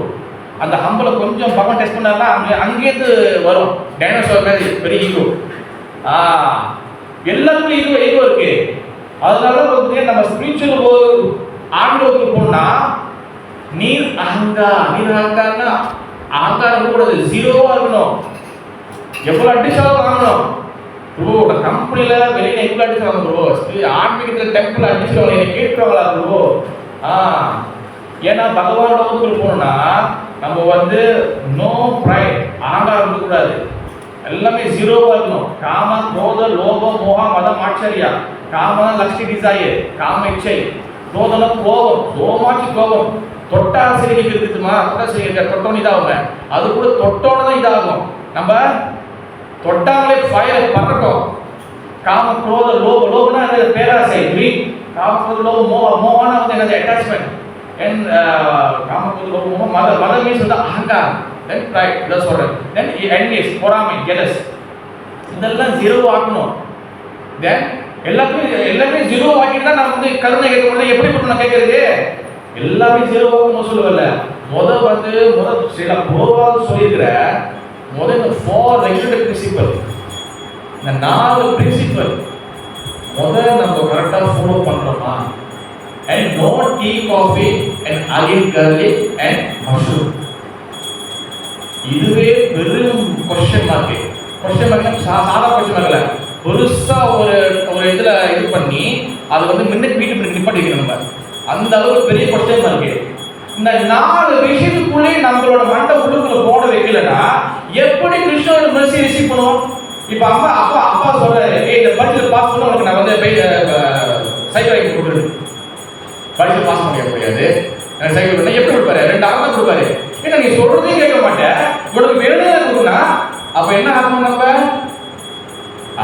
அந்த ஹம்பிளை கொஞ்சம் பகவான் டெஸ்ட் பண்ணாருன்னா அங்கேருந்து வரும் டைனோசர் மாதிரி பெரிய ஈகோ. எல்லாத்துக்கும் ஈகோ இருக்கு. அதனால வந்து நம்ம ஸ்பிரிச்சுவல் ஆண்டவருக்கு போனா நீர் அகங்காரம்னா அகங்காரம் கூடாது, ஜீரோவா இருக்கணும். எவ்வளவு அடிச்சாலும் வாங்கணும். ப்ரோ கம்பெனில வெளியில எவ்வளவு அடிச்சாலும் ப்ரோ, ஆன்மீகத்துல டெம்பிள் அடிச்சிருவாங்க, என்னை கேட்டுருவாங்களா ப்ரோ? ஏன்னா பகவானோட ஊருக்கு போனோம்னா நம்ம வந்து நோ ப்ரைட், அகங்காரம் இருக்கக்கூடாது, எல்லாமே ஜீரோவா இருக்கணும். காம குரோத லோபம் மோகம் மதம் ஆச்சரியா. காம லக்ஷ்மி டிசையர், காம இச்சை. குரோதம் கோபம், சோமாச்சு கோபம். தொட்டா சிரிக்க இருக்குதுமா, தொட்டா சிரிக்க தொட்டோன்னு இதாகுங்க. அது கூட தொட்டோன்னு தான் இதாகும். நம்ம தொட்டாங்களே ஃபயர் பறக்கும். காம குரோத லோபம்னா பேராசை, கிரீட். காம குரோத லோபம் மோகம்னா வந்து என்னது அட்டாச்மெண்ட். and காம குரோத லோபம் மோகம் மதம் மீன்ஸ் வந்து அகங்காரம். then pride, இதான் சொல்றேன். then envious, பொறாமை, jealous. இதெல்லாம் ஜீரோ ஆக்கணும். then எல்லாமே ஜீரோ ஆக்கிட்டு தான் நான் வந்து கருணை கேட்க முடியல. எப்படி பண்ணணும் கேட்கறது? எல்லாமே ஜீரோ ஆகணும் சொல்லல. முத சில புரோவாது சொல்லியிருக்கிற இந்த 4 ரெகுலேட்டரி பிரின்சிபல், இந்த 4 பிரின்சிபல் நம்ம கரெக்டா ஃபாலோ பண்றோமா? and no tea coffee and onion garlic and mushroom. இதுவே பெரும் கொஸ்டின் மார்க். சாதா கொஸ்டின் மார்க்ல பெருசா ஒரு இதுல இது பண்ணி அது வந்து வீட்டு நிப்பாட்டி வைக்கணும். நம்ம அந்த அளவுக்கு பெரிய கொஸ்டின் மார்க். இந்த 4 விஷயத்துக்குள்ளே நம்மளோட மண்டை உள்ளுக்குள்ள போட வைக்கலன்னா எப்படி கிருஷ்ணனோட மெர்சி ரிசீவ் பண்ணுவோம்? இப்ப அப்பா சொல்றாரு, இந்த பட்ஜெட் பாஸ் பண்ண உனக்கு நான் வந்து சைக்கிள் வாங்கி கொடுக்குறது. பட்ஜெட் பாஸ் பண்ண முடியாது, சைக்கிள் பண்ண எப்படி கொடுப்பாரு? 2 ஆயிரம் தான் கொடுப்பாரு. ஏன்னா நீ சொல்றதையும் கேட்க மாட்டேன், உனக்கு வேணும்னே கொடுக்கணும்னா அப்ப என்ன ஆகணும்? நம்ம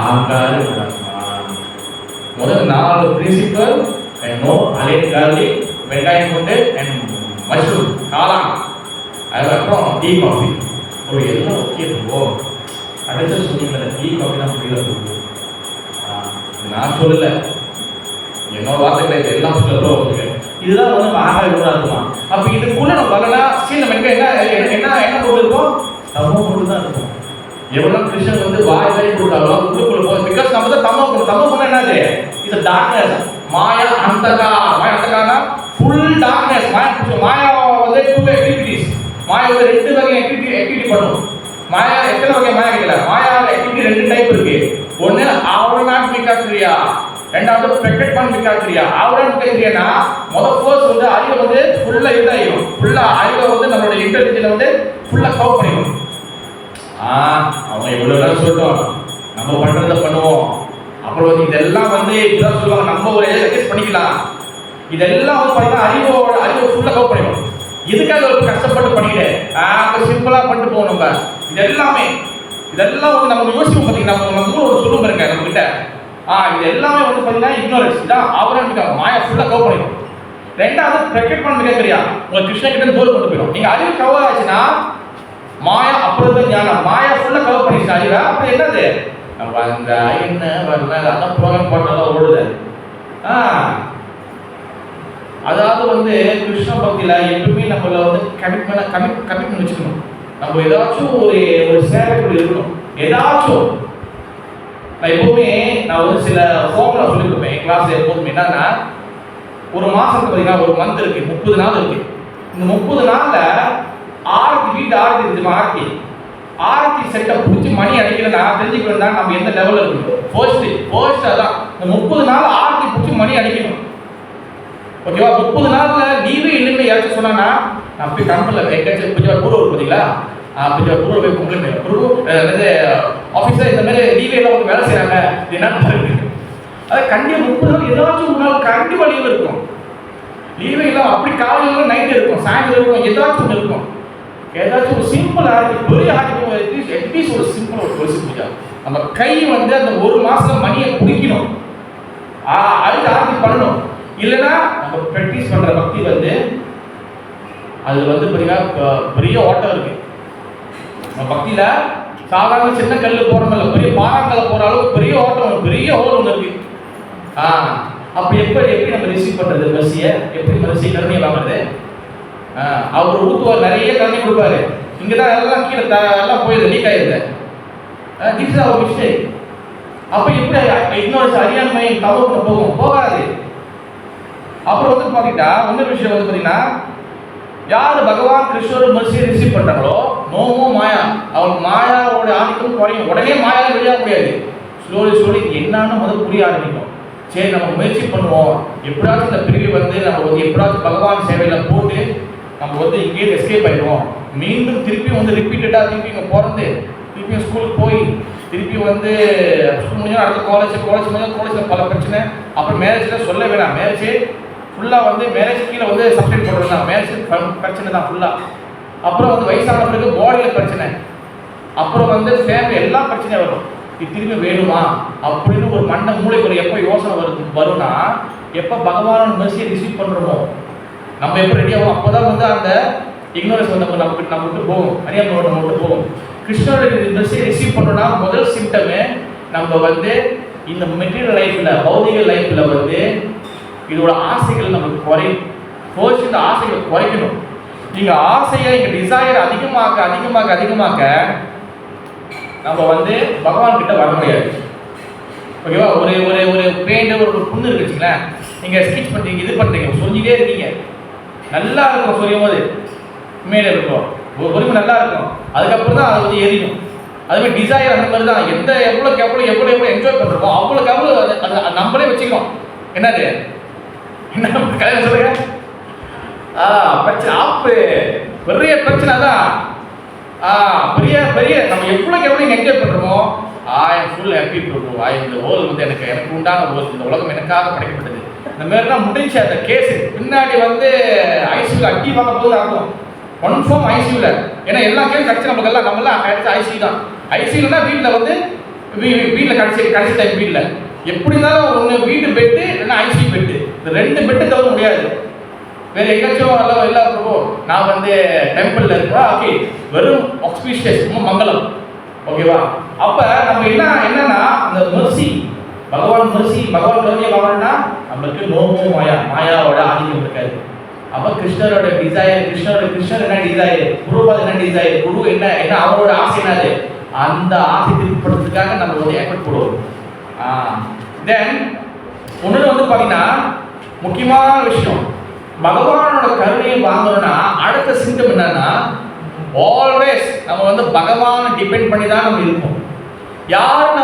அகங்காரம். முதல் 4 பிரின்சிபல், நோ அலியன் கார்லிக், வெங்காயம் கொண்டு அண்ட் மஷ்ரூம், காளான், அதுக்கப்புறம் டீ காஃபி. ஒரு எல்லாம் ஓகே போவோம். அடுத்த சொன்னீங்களா டீ காஃபி தான் புரியல போகும். நான் சொல்லல, என்னோட வார்த்தைகளை எல்லாம் சொல்ல. இதுதான் வந்து நம்ம ஆகாய கூட இருக்குமா? அப்ப இதுக்குள்ள நம்ம வரலாம். சரி நம்ம என்ன பொருள் இருக்கும்? தமோ பொருள் தான் இருக்கும். எவ்வளவு கிருஷ்ணன் வந்து வாய் கொடுத்தாலும் உள்ளுக்குள்ள போகுது. பிகாஸ் நம்ம தான் தமோ பொருள் என்னது? இது டார்க்னஸ். மாயா அந்தகாரனா ஃபுல் டார்க்னஸ். மாயா வந்து 2 ஆக்டிவிட்டீஸ். மாயா வந்து 2 வகை ஆக்டிவிட்டி பண்ணும். மாயா எத்தனை வகை மாயா கேட்கல. மாயா ஆக்டிவிட்டி 2 டைப் இருக்கு. ஒன்னு ஆவரணாத்மிகா கிரியா, ரெண்டாவது பிரகட்பன்மிகா கிரியா. ஆவரணாத்மிகா கிரியானா ஃபர்ஸ்ட் வந்து அறிவை வந்து ஃபுல்லா இதாயிரும். ஃபுல்லா அறிவை வந்து நம்மளோட இன்டெலிஜென்ஸ் வந்து ஃபுல்லா கவர் பண்ணிடும். அவங்க எவ்வளவு நேரம் சொல்லிட்டோம், நம்ம பண்றதை பண்ணுவோம். அப்புறம் வந்து இதெல்லாம் வந்து இப்பதான் சொல்லுவாங்க, நம்ம ஒரு அட்ஜஸ்ட் பண்ணிக்கலாம். இதெல்லாம் வந்து பாத்தீங்கன்னா அறிவை ஃபுல்லா கவர் பண்ணிடும். இதுக்காக ஒரு கஷ்டப்பட்டு பண்ணிக்கிட்டு சிம்பிளா பண்ணிட்டு போவோம். நம்ம இதெல்லாம் வந்து நம்ம யோசிப்போம். பாத்தீங்கன்னா நம்ம ஒரு சொல்லும் பாருங்க நம்ம கிட்ட, இது எல்லாமே வந்து பாத்தீங்கன்னா இக்னோரன்ஸ் தான். ஆவரணமிக்கா மாயா ஃபுல்லா கவர் பண்ணிடும். ரெண்டாவது பிரகட்பன்மிகா கிரியா, உங்க கிருஷ்ண கிட்ட தூரம் கொண்டு போயிடும். நீங்க அறிவு கவர் ஆச்சுன்னா மாயா அப்புறம் ஞானம். மாயா ஃபுல்லா கவர் பண்ணிடுச்சு அறிவை. அப்புறம் என்னது? வந்தா என்ன வரல, அதான் ப்ரோக்ராம் போட்டாலும் ஓடுது. அதாவது வந்து கிருஷ்ண பக்தியில எப்பவுமே நம்மள வந்து கமிட்மெண்ட் வச்சுக்கணும். நம்ம ஏதாச்சும் ஒரு சேவைக்குள்ள இருக்கணும். ஏதாச்சும் நான் எப்பவுமே வந்து சில ஃபார்முலா சொல்லி கொடுப்பேன் கிளாஸ். எப்போதுமே என்னன்னா, ஒரு மாசத்துக்கு பார்த்தீங்கன்னா ஒரு மந்த் இருக்கு, 30 நாள் இருக்கு. இந்த 30 நாள்ல வீட்டு ஆரத்தி இருக்கு. ஆரத்தி செட்டப் பிடிச்சி மணி அடிக்கலன்னா தெரிஞ்சுக்கணும் தான் நம்ம எந்த லெவலில் இருக்கணும். ஃபர்ஸ்ட் அதான் இந்த 30 நாள் ஆரத்தி பிடிச்சி மணி அடிக்கணும். ஓகேவா? 30 நாள்ல லீவே இல்லைன்னு யாராச்சும் சொன்னா நான் போய் கம்பெனியில் எங்கேயாச்சும் கொஞ்சம் குரு பார்த்தீங்களா, கொஞ்சம் குரு போய் கம்ப்ளைண்ட் குரு ஆஃபீஸர் இந்த மாதிரி லீவே எல்லாம் வந்து வேலை செய்யறாங்க என்னன்னு பாருங்க. அதாவது கண்டிப்பாக 30 நாள் ஏதாச்சும் ஒரு நாள் கண்டிப்பாக லீவு இருக்கும். லீவே இல்லாமல் அப்படி காலையில் நைட்டு இருக்கும், சாயந்தரம் இருக்கும், ஏதாச்சும் ஒன்று இருக்கும். ஏதாச்சும் ஒரு சிம்பிள் ஆரத்தி, பெரிய ஆரத்தி, அட்லீஸ்ட் ஒரு சிம்பிள் ஒரு கொலுசு பூஜா. நம்ம கை வந்து அந்த ஒரு மாசம் மணியை குடிக்கணும், அதுக்கு ஆரத்தி பண்ணணும். இல்லைன்னா நம்ம ப்ராக்டிஸ் பண்ற பக்தி வந்து அது வந்து பெரிய ஓட்டம் இருக்கு. நம்ம பக்தியில சாதாரண சின்ன கல்லு போறோம்ல, பெரிய பாறாங்கல்ல போற அளவுக்கு பெரிய ஓட்டம், பெரிய ஹோல் ஒன்று இருக்கு. அப்ப எப்படி நம்ம ரிசீவ் பண்றது மெர்சியை? எப்படி மெர்சி கருணையை வாங்குறது? அவர் ஊத்துவார், நிறைய கருணை கொடுப்பாரு. இங்கதான் எல்லாம் கீழே எல்லாம் போயிடுது, லீக் ஆயிடுது. This is our mistake. அப்ப எப்படி ignorance அறியாமை தவறு போகும்? போகாது. அப்புறம் வந்து பாத்தீங்கன்னா இன்னொரு விஷயம் வந்து பாத்தீங்கன்னா யார் பகவான் கிருஷ்ணர் மெர்சியை ரிசீவ் பண்றாங்களோ நோமோ மாயா, அவங்க மாயாவோட ஆதிக்கம் குறையும். உடனே மாயால வெளியாக முடியாது. ஸ்லோலி என்னன்னு முதல்ல புரிய ஆரம்பிக்கும். சரி நம்ம முயற்சி பண்ணுவோம், எப்படியாச்சும் இந்த பிரிவு வந்து நம்ம வந்து எப்படியாச்சும் பகவான் சேவையில போட்டு நம்ம வந்து இங்கேயே எஸ்கேப் ஆயிடுவோம். மீண்டும் திருப்பி வந்து ரிப்பீட்டடா திருப்பி இங்கே பிறந்து திருப்பியும் ஸ்கூலுக்கு போய் திருப்பி வந்து ஸ்கூல் முடிஞ்சா அடுத்த காலேஜ் முடிஞ்சா காலேஜில் பல பிரச்சனை. அப்புறம் மேரேஜில் சொல்ல வேணாம், மேரேஜ் ஃபுல்லாக வந்து மேரேஜ் கீழே வந்து சப்ஸ்டிட் பண்ணுறது தான், மேரேஜ் பிரச்சனை தான் ஃபுல்லாக. அப்புறம் வந்து வயசான பிறகு பாடியில் பிரச்சனை, அப்புறம் வந்து ஃபேமிலி எல்லாம் பிரச்சனையும் வரும். இது திரும்பி வேணுமா அப்படின்னு ஒரு மண்டை மூளைக்குள்ள எப்போ யோசனை வரும்னா எப்போ பகவானோட மெர்சியை ரிசீவ் பண்ணுறோமோ நம்ம எப்போ ரெடி ஆகும், அப்போ தான் வந்து அந்த இக்னோரன்ஸ் வந்து நம்ம விட்டு போகும், அறியாமல் நம்ம விட்டு போகும். கிருஷ்ணோட மெர்சியை ரிசீவ் பண்ணோம்னா முதல் சிம்டமே நம்ம வந்து இந்த மெட்டீரியல் லைஃப்பில் பௌதிக லைஃப்பில் வந்து இதோட ஆசைகள் நமக்கு குறையும். ஃபர்ஸ்ட் இந்த ஆசைகளை குறைக்கணும். நீங்கள் ஆசையை இங்கே டிசையர் அதிகமாக்க நம்ம வந்து பகவான் கிட்ட வர முடியாது. ஓகேவா? ஒரு பெயிண்ட் ஒரு புண்ணு இருக்கு வச்சுங்களேன், நீங்கள் ஸ்கெட்ச் பண்ணுறீங்க, இது பண்ணுறீங்க, சொல்லிக்கிட்டே இருக்கீங்க, நல்லா இருக்கும் சொல்லும் போது மேலே இருக்கும், ஒரு பொறுமை நல்லா இருக்கும், அதுக்கப்புறம் தான் அது வந்து எரியும். அதுமாதிரி டிசையர் அந்த மாதிரி தான். எவ்வளோ என்ஜாய் பண்ணுறோமோ அவ்வளோக்கு அதை நம்மளே வச்சுக்கிறோம். என்னது என்ன கல்யாணம் சொல்லுங்க, பிரச்சனை ஆப்பு பெரிய பிரச்சனை தான். பெரிய நம்ம எவ்வளோ என்ஜாய் பண்ணுறோமோ I am full happy bro, இந்த வேர்ல்டு வந்து எனக்கு உண்டான வேர்ல்டு, இந்த உலகம் எனக்காக படைக்கப்பட்டது. இந்த மாதிரிலாம் முடிஞ்சு அந்த கேஸு பின்னாடி வந்து ஐசியூவில் அட்டி வாங்க போது ஆகும் கன்ஃபார்ம் ஐசியூவில். ஏன்னா எல்லா கேஸும் கிடச்சி நம்மளாம் கிடைச்ச ஐசியூ தான். ஐசியூனா வீட்டில் வந்து வீட்டில் கடைசி டைம் வீட்டில் எப்படி இருந்தாலும் ஒன்று வீட்டு பெட்டு இல்லைன்னா ஐசியூ பெட்டு, இந்த 2 பெட்டு தவிர முடியாது. வேற எங்கேயாச்சும் எல்லாம் எல்லாருக்கோ நான் வந்து டெம்பிளில் இருக்கிறா, ஓகே வெறும் ஆக்ஸ்பீஷியஸ் மங்களம். ஓகேவா? அப்போ நம்ம என்னன்னா அந்த மெர்சி பகவான் கருணையை வாங்கணும்னா நம்மளுக்கு நோமோ மாயாவோட ஆதிக்கம் இருக்காது. அப்போ கிருஷ்ணரோட டிசையர், கிருஷ்ணர் என்ன டிசையர், குருபாத் என்ன டிசையர், குரு என்ன அவரோட ஆசை என்னது, அந்த ஆசை திருப்பி நம்ம வந்து எஃபர்ட் போடுவோம். தென் ஒன்று வந்து பார்த்தீங்கன்னா முக்கியமான விஷயம், பகவானோட கருணையை வாங்கணும்னா அடுத்த சிம்டம் என்னன்னா ஆல்வேஸ் நம்ம வந்து பகவானை டிபெண்ட் பண்ணி தான் நம்ம இருக்கோம். யார்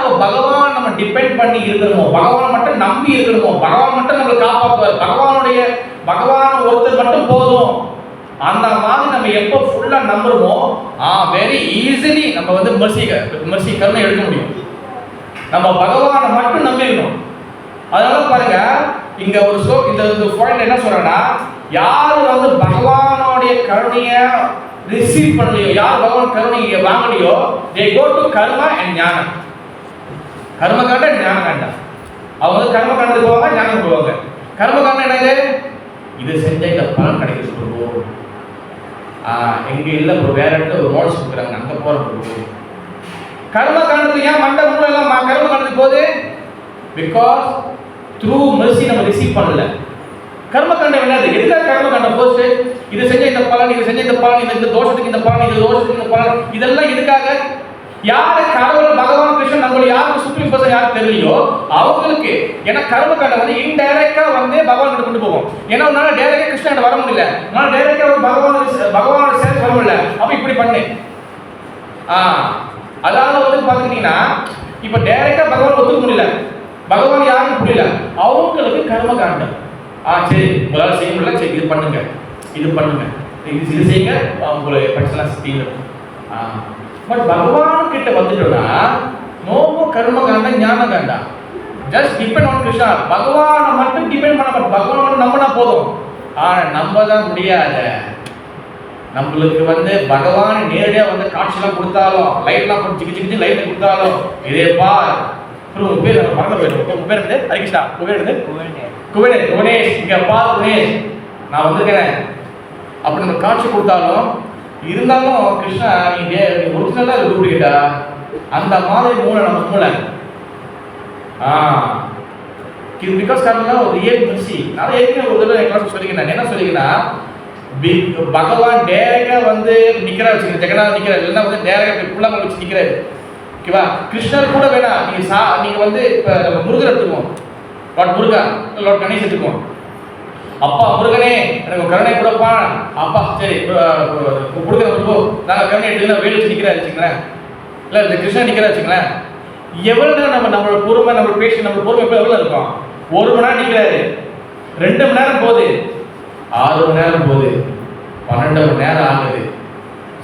நம்ம டிபெண்ட் பண்ணி இருக்கணுமோ, பகவான் மட்டும் நம்பி இருக்கணுமோ, பகவான் மட்டும் நம்மளை காப்பாற்றுவார், பகவான் ஒருத்தர் மட்டும் போதும், அந்த மாதிரி நம்ம எப்போ ஃபுல்லாக நம்புறோமோ வெரி ஈஸிலி நம்ம வந்து மெர்சி கருணை எடுக்க முடியும். நம்ம பகவானை மட்டும் நம்பிடணும். அதனால பாருங்க இங்க ஒரு இந்த பாயிண்ட் என்ன சொல்றேன்னா, யார் வந்து பகவானுடைய கருணையை ரிசீவ் பண்ணலையோ, யார் பகவான் கருணையை வாங்கலையோ, they go to karma and ஞான. கர்ம காண்ட ஞான காண்டா. அவங்க வந்து கர்ம காண்டத்துக்கு போவாங்க, ஞானம் போவாங்க. கர்ம காண்டம் என்னது, இது செஞ்ச இந்த பலன் கிடைக்க சொல்லுவோம். எங்க இல்ல ப்ரோ, வேற இடத்துல ஒரு நோட்ஸ் கொடுக்குறாங்க, அங்க போற ப்ரோ. கர்ம காண்டத்துக்கு ஏன் மண்ட மூளை எல்லாம் கர்ம காண்டத்துக்கு போகுது? பிகாஸ் த்ரூ மெர்சி நம்ம ரிசீவ் பண்ணல. கர்ம காண்டம் என்னது, எதுக்காக கர்ம காண்டம்? ஃபர்ஸ்ட் இது செஞ்ச இந்த பலன், இது செஞ்ச இந்த பலன், இந்த தோஷத்துக்கு இந்த பலன், இது தோஷத்துக்கு இந்த பலன், இதெல்லாம் எதுக்காக? யாரு கடவுள் பகவான் கிருஷ்ணன் நம்மள யாருக்கு சுப்ரீம் பர்சன் யாருக்கு தெரியலையோ அவங்களுக்கு. ஏன்னா கர்ம காண்டம் வந்து இன்டைரக்டா வந்து பகவான் கிட்ட கொண்டு போகும். ஏன்னா உன்னால டைரக்டா கிருஷ்ணன் வர முடியல, உன்னால டைரக்டா பகவானோட சேர்த்து வர முடியல, அப்ப இப்படி பண்ணு. அதாவது வந்து பாத்துக்கிட்டீங்கன்னா இப்ப டைரக்டா பகவான் ஒத்துக்க முடியல, பகவான் யாருக்கும் புரியல, அவங்களுக்கு கர்ம காண்டம். சரி உங்களால செய்ய முடியல, சரி இது பண்ணுங்க, இது செய்யுங்க, உங்களை பிரச்சனை தீரும். பட் பகவான் கிட்ட வந்துட்டோம்னா நோமோ கர்ம காண்டம், ஞான காண்டம். Just depend on Krishna. பகவானை மட்டும் டிபெண்ட் பண்ண, பகவான் மட்டும் நம்பினா போதும். நம்ப தான் முடியாத. நம்மளுக்கு வந்து பகவான் நேரடியா வந்து காட்சியெல்லாம் கொடுத்தாலும், லைட்லாம் போட்டு சிக்கி லைட் கொடுத்தாலும், இதே பார் உங்க பேர் மறந்து போயிடும். உங்க பேர் இருந்து ஹரிகிருஷ்ணா, உங்க பேர் இருந்து குவனேஷ், இங்க பார் குவனேஷ், நான் வந்திருக்கேன் அப்படி நம்ம காட்சி கொடுத்தாலும் இருந்தாலும் கிருஷ்ணா நீங்க ஒரிஜினலா டூப்ளிகேட்டா, அந்த மாதிரி மூளை நம்ம மூளை. பிகாஸ் காரணம் ஒரு ரியல் மெர்சி. நான் ஏற்கனவே ஒரு தடவை கிளாஸ் சொல்லிக்கிறேன். என்ன சொல்லிக்கிறேன்னா, பகவான் டைரக்டா வந்து நிக்கிறா வச்சுக்க, ஜெகநாதன் நிக்கிறார், இல்லைன்னா வந்து டைரக்டா புள்ளங்களை வச்சு நிக்கிறாரு. ஓகேவா? கிருஷ்ணர் கூட வேணாம், நீங்க வந்து இப்ப நம்ம முருகர் எடுத்துக்குவோம், லார்ட் முருகா, லார்ட் கணேஷ் எடுத்துக்குவோம். அப்பா முருகனே எனக்கு கருணை கொடுப்பா, அப்பா சரி கொடுக்குறப்போ நாங்கள் கருணை எடுத்துக்கலாம், வேலை வச்சு நிற்கிறா வச்சுங்களேன், இல்லை இந்த கிருஷ்ணன் நிற்கிறா வச்சுங்களேன். எவ்வளோ நேரம் நம்மளோட பொறுமை, நம்ம பேசி நம்ம பொறுமை இப்போ எவ்வளோ இருக்கும்? 1 மணி நேரம் நிற்கிறாரு, 2 மணி நேரம் போகுது, 6 மணி நேரம் போகுது, 12 மணி நேரம் ஆகுது.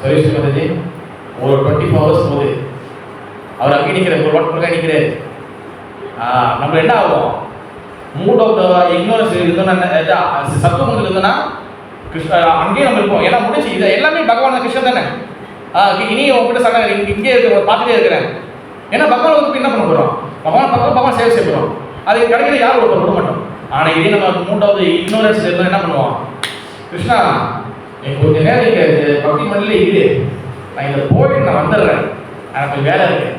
சரி மதஜி, ஒரு 24 ஹவர்ஸ் போகுது. அவர் அங்கே நிற்கிறார், ஒரு வாட் நிற்கிறாரு. நம்ம என்ன ஆகும்? மூட் ஆஃப் த இக்னோரன்ஸ் இருந்தோம்னா, சத்துவம் இருந்தோம்னா கிருஷ்ண அங்கேயே நம்ம இருப்போம். ஏன்னா முடிச்சு இது எல்லாமே பகவான் கிருஷ்ணன் தானே. இனி உங்ககிட்ட சொன்னாங்க, இங்கே இருக்க பார்த்துட்டே இருக்கிறேன். ஏன்னா பகவான் வந்து என்ன பண்ண போகிறோம்? பகவான் பக்கம் பகவான் சேவை செய்ய போகிறோம். அது கிடைக்கிற யாரும் விட மாட்டோம். ஆனால் இதே நம்ம மூட் ஆஃப் த இக்னோரன்ஸ் இருந்தால் என்ன பண்ணுவோம்? கிருஷ்ணா எனக்கு கொஞ்சம் நேரம் இங்கே பக்தி மண்டலே இரு, நான் இதை போயிட்டு நான் வந்துடுறேன், எனக்கு கொஞ்சம் வேலை இருக்கு.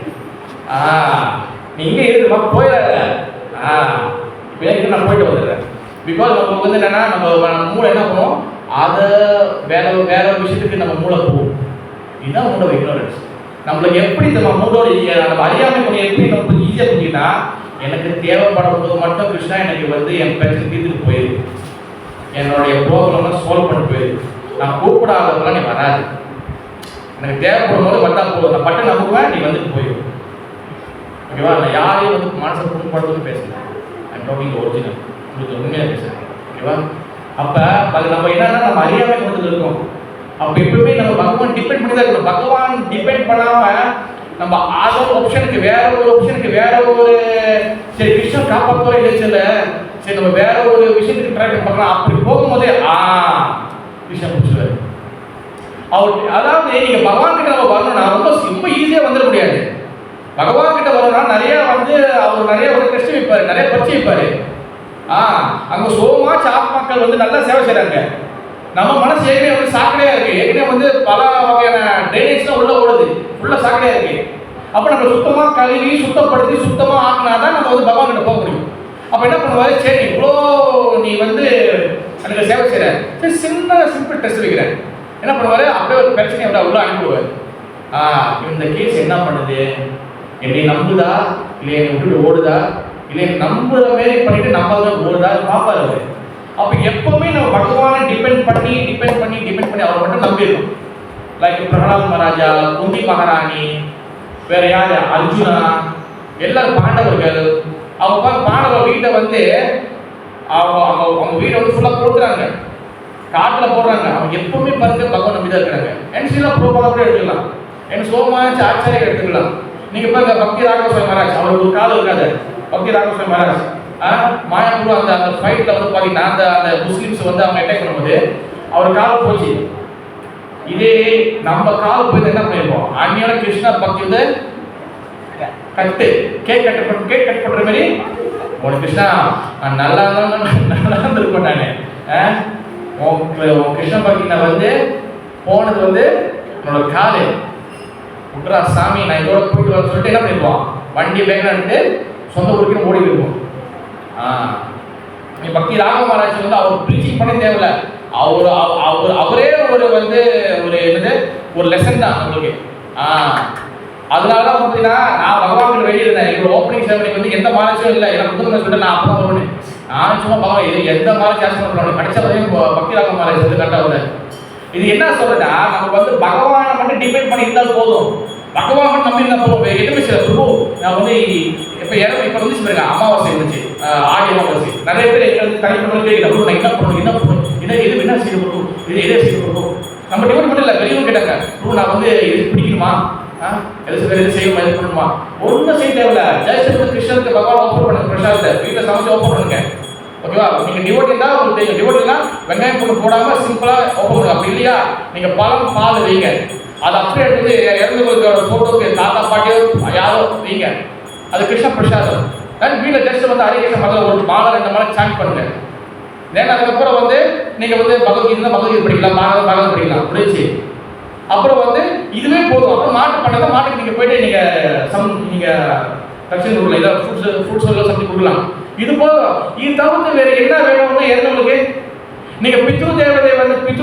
நீ இங்கே இருக்கு போயிடாத. இப்போ நான் போயிட்டு வந்துடுறேன். பிகாஸ் நம்ம வந்து என்னன்னா நம்ம மூளை என்ன பண்ணுவோம்? அதை வேற ஒரு விஷயத்துக்கு நம்ம மூளை போகும். இதுதான் மூளை இக்னோரன்ஸ். நம்மளுக்கு எப்படி நம்ம மூளோட நம்ம அறியாமை கொஞ்சம் எப்படி நம்ம ஈஸியாக புரிஞ்சுன்னா, எனக்கு தேவைப்படும் போது மட்டும் கிருஷ்ணா எனக்கு வந்து என் பிரச்சனை தீர்த்துட்டு போயிரு, என்னுடைய ப்ராப்ளம்லாம் சால்வ் பண்ணி போயிரு, நான் கூப்பிடாதவங்களாம் நீ வராது, எனக்கு தேவைப்படும் போது வந்தா போதும், நான் பட்டம் நம்புவேன், நீ வந்துட்டு போயிடும். ஓகேவா? நான் யாரையும் வந்து மனசை புண்படுத்துன்னு பேசுகிறேன், ஒரிஜினல் உங்களுக்கு உண்மையாக பேசுகிறேன். ஓகேவா? அப்போ அது நம்ம என்னன்னா நம்ம அறியாமை கொண்டு இருக்கோம். அப்போ எப்பவுமே நம்ம பகவான் டிபெண்ட் பண்ணி தான் இருக்கணும். பகவான் டிபெண்ட் பண்ணாமல் நம்ம அதர் ஆப்ஷனுக்கு வேற ஒரு ஆப்ஷனுக்கு வேற ஒரு சரி கிருஷ்ணன் காப்பாற்றுவோம் இல்லை சரி நம்ம வேற ஒரு விஷயத்துக்கு ட்ரை பண்ணலாம். அப்படி போகும்போதே கிருஷ்ணன் பிடிச்சிருவாரு. அவர் அதாவது நீங்க பகவான் கிட்ட நம்ம வரணும்னா ரொம்ப ஈஸியாக வந்துட முடியாது. பகவான் கிட்ட வரணும்னா நிறைய வந்து அவர் நிறைய ஒரு டெஸ்ட் வைப்பாரு, நிறைய பரிச்சை வைப்பாரு. அங்க சோமாச்சு ஆத்மாக்கள் வந்து நல்லா சேவை செய்யறாங்க. நம்ம மனசு ஏற்கனவே வந்து சாக்கடையா இருக்கு, ஏற்கனவே வந்து பல வகையான ட்ரைனேஜ்லாம் உள்ள ஓடுது, ஃபுல்லா சாக்கடையா இருக்கு. அப்ப நம்ம சுத்தமா கழுவி சுத்தப்படுத்தி சுத்தமா ஆக்கினாதான் நம்ம வந்து பகவான் கிட்ட போக முடியும். அப்ப என்ன பண்ணுவாரு? சரி இவ்வளோ நீ வந்து எனக்கு சேவை செய்யற, சரி சிம்பிள் டெஸ்ட் வைக்கிறேன். என்ன பண்ணுவாரு? அப்படியே ஒரு பிரச்சனை உள்ள அனுப்புவார். இந்த கேஸ் என்ன பண்ணுது? என்னை நம்புதா இல்லை என்னை விட்டுட்டு ஓடுதா இல்லை நம்புற மாரி பண்ணிட்டு நம்பாத ஓடுதா பார்ப்பாரு அவரு. அப்ப எப்பவுமே நம்ம பகவானை டிபெண்ட் பண்ணி அவர் மட்டும் நம்பிடணும். லைக் பிரகலாத் மகாராஜா, குந்தி மகாராணி, வேற யாரு, அர்ஜுனா, எல்லாரும் பாண்டவர்கள். அவங்க பாண்டவர் வீட்டை வந்து அவங்க வீட்டை வந்து ஃபுல்லா போட்டுறாங்க, காட்டுல போடுறாங்க. அவங்க எப்பவுமே பாருங்க பகவான் நம்பிதான் இருக்கிறாங்க. என்சிலாம் ப்ரோபாக கூட எடுத்துக்கலாம், எனக்கு சோமாச்சு ஆச்சாரியம் எடுத்துக்கலாம். நீங்க பாருங்க பக்தி ராகவஸ்வாமி மகாராஜ், அவருக்கு ஒரு காலம் இருக்காது. பக்தி ராகவஸ்வாமி மகாராஜ் மாயாபுரம் அந்த ஃபைட்ல வந்து பாத்தீங்கன்னா அந்த முஸ்லிம்ஸ் வந்து அவங்க அட்டாக் பண்ணும்போது அவர் காலம் போச்சு. இதே நம்ம காலம் போய் என்ன பண்ணிருப்போம்? அந்நியோட கிருஷ்ணா பக்தி வந்து கேக் கட் பண்ற மாதிரி உனக்கு கிருஷ்ணா நல்லா இருந்திருப்பேன் நானு. கிருஷ்ண பக்தி நான் வந்து போனது வந்து என்னோட காலு விட்றா சாமி, நான் இதோட போயிட்டு வர சொல்லிட்டு என்ன பண்ணிருப்போம்? வண்டி வேகனா எடுத்து சொந்த ஊருக்கு ஓடி இருக்கும். நீ பக்தி ராகவ மகாராஜ் வந்து அவர் ப்ரீச்சிங் பண்ண தேவையில்ல, அவரே ஒரு வந்து ஒரு என்னது ஒரு லெசன் தான் உங்களுக்கு. அதனாலதான் பார்த்தீங்கன்னா நான் பகவான் வெளியே இருந்தேன். எங்களோட ஓப்பனிங் செரமனிக்கு வந்து எந்த மகாராஜும் இல்லை, எனக்கு முதல்ல சொல்லிட்டு நான் அப்பதான் வருவேன். நான் சும்மா பகவான் இது எந்த மகாராஜ் ஆசை பண்ணுவாங்க கிடைச்ச வரையும் பக்தி ராகவ மகாராஜ் வந்து கரெக்டாக வந்தேன். இது என்ன சொல்றதா, நம்ம வந்து பகவானை மட்டும் டிபெண்ட் பண்ணி இருந்தால் போதும், பகவான் மட்டும் நம்பி இருந்தால் போதும். எதுவுமே சில பிரபு நான் வந்து இப்போ வந்து பாருங்க அமாவாசை இருந்துச்சு, ஆடி அமாவாசை. நிறைய பேர் எங்க வந்து தனிப்பட்ட கேட்கல, நான் என்ன பண்ணணும் எது என்ன செய்ய போகும், இது எதை செய்ய போகும். நம்ம டிபெண்ட் பண்ணல, வெளியும் கேட்டாங்க நான் வந்து இது பிடிக்கணுமா, எது செய்யணுமா, எது பண்ணணுமா, ஒன்றும் செய்ய தேவையில்ல. ஜெயஸ்ரீ கிருஷ்ணனுக்கு பகவான் ஆஃபர் பண்ணுங்க, பிரசாதத்தை வீட்டில் சமைச்சு ஆஃபர் பண்ணுங்க. ஓகேவா? நீங்க டிவோட்டி தான் உங்களுக்கு தெரியும், டிவோட்டினா வெங்காயம் போட்டு போடாம சிம்பிளா ஓப்பன் பண்ணுங்க. அப்படி இல்லையா நீங்க பழம் பால் வைங்க, அதை அப்படியே எடுத்து இறந்தவங்களுக்கு போட்டோக்கு தாத்தா பாட்டியோ யாரோ வைங்க, அது கிருஷ்ண பிரசாதம். வீட்டில் ஜஸ்ட் வந்து ஹரிகிருஷ்ண மதம் ஒரு மாலை 2 மாலை சாண்ட் பண்ணுங்க. தென் அதுக்கப்புறம் வந்து நீங்க வந்து பகவத்கீதை படிக்கலாம், பாரதம் படிக்கலாம், முடிச்சு. அப்புறம் வந்து இதுவே போதும். அப்புறம் மாட்டு பண்ணதான் மாட்டுக்கு நீங்க போயிட்டு நீங்க தட்சிணை கொடுக்கலாம், ஏதாவது ஃப்ரூட்ஸ் எல்லாம் சமைச்சு கொடுக்கலாம். இது போதும். இது தவிர்த்து வேற என்ன வேணும்னா இறந்தவங்களுக்கு நீங்க பித்ரு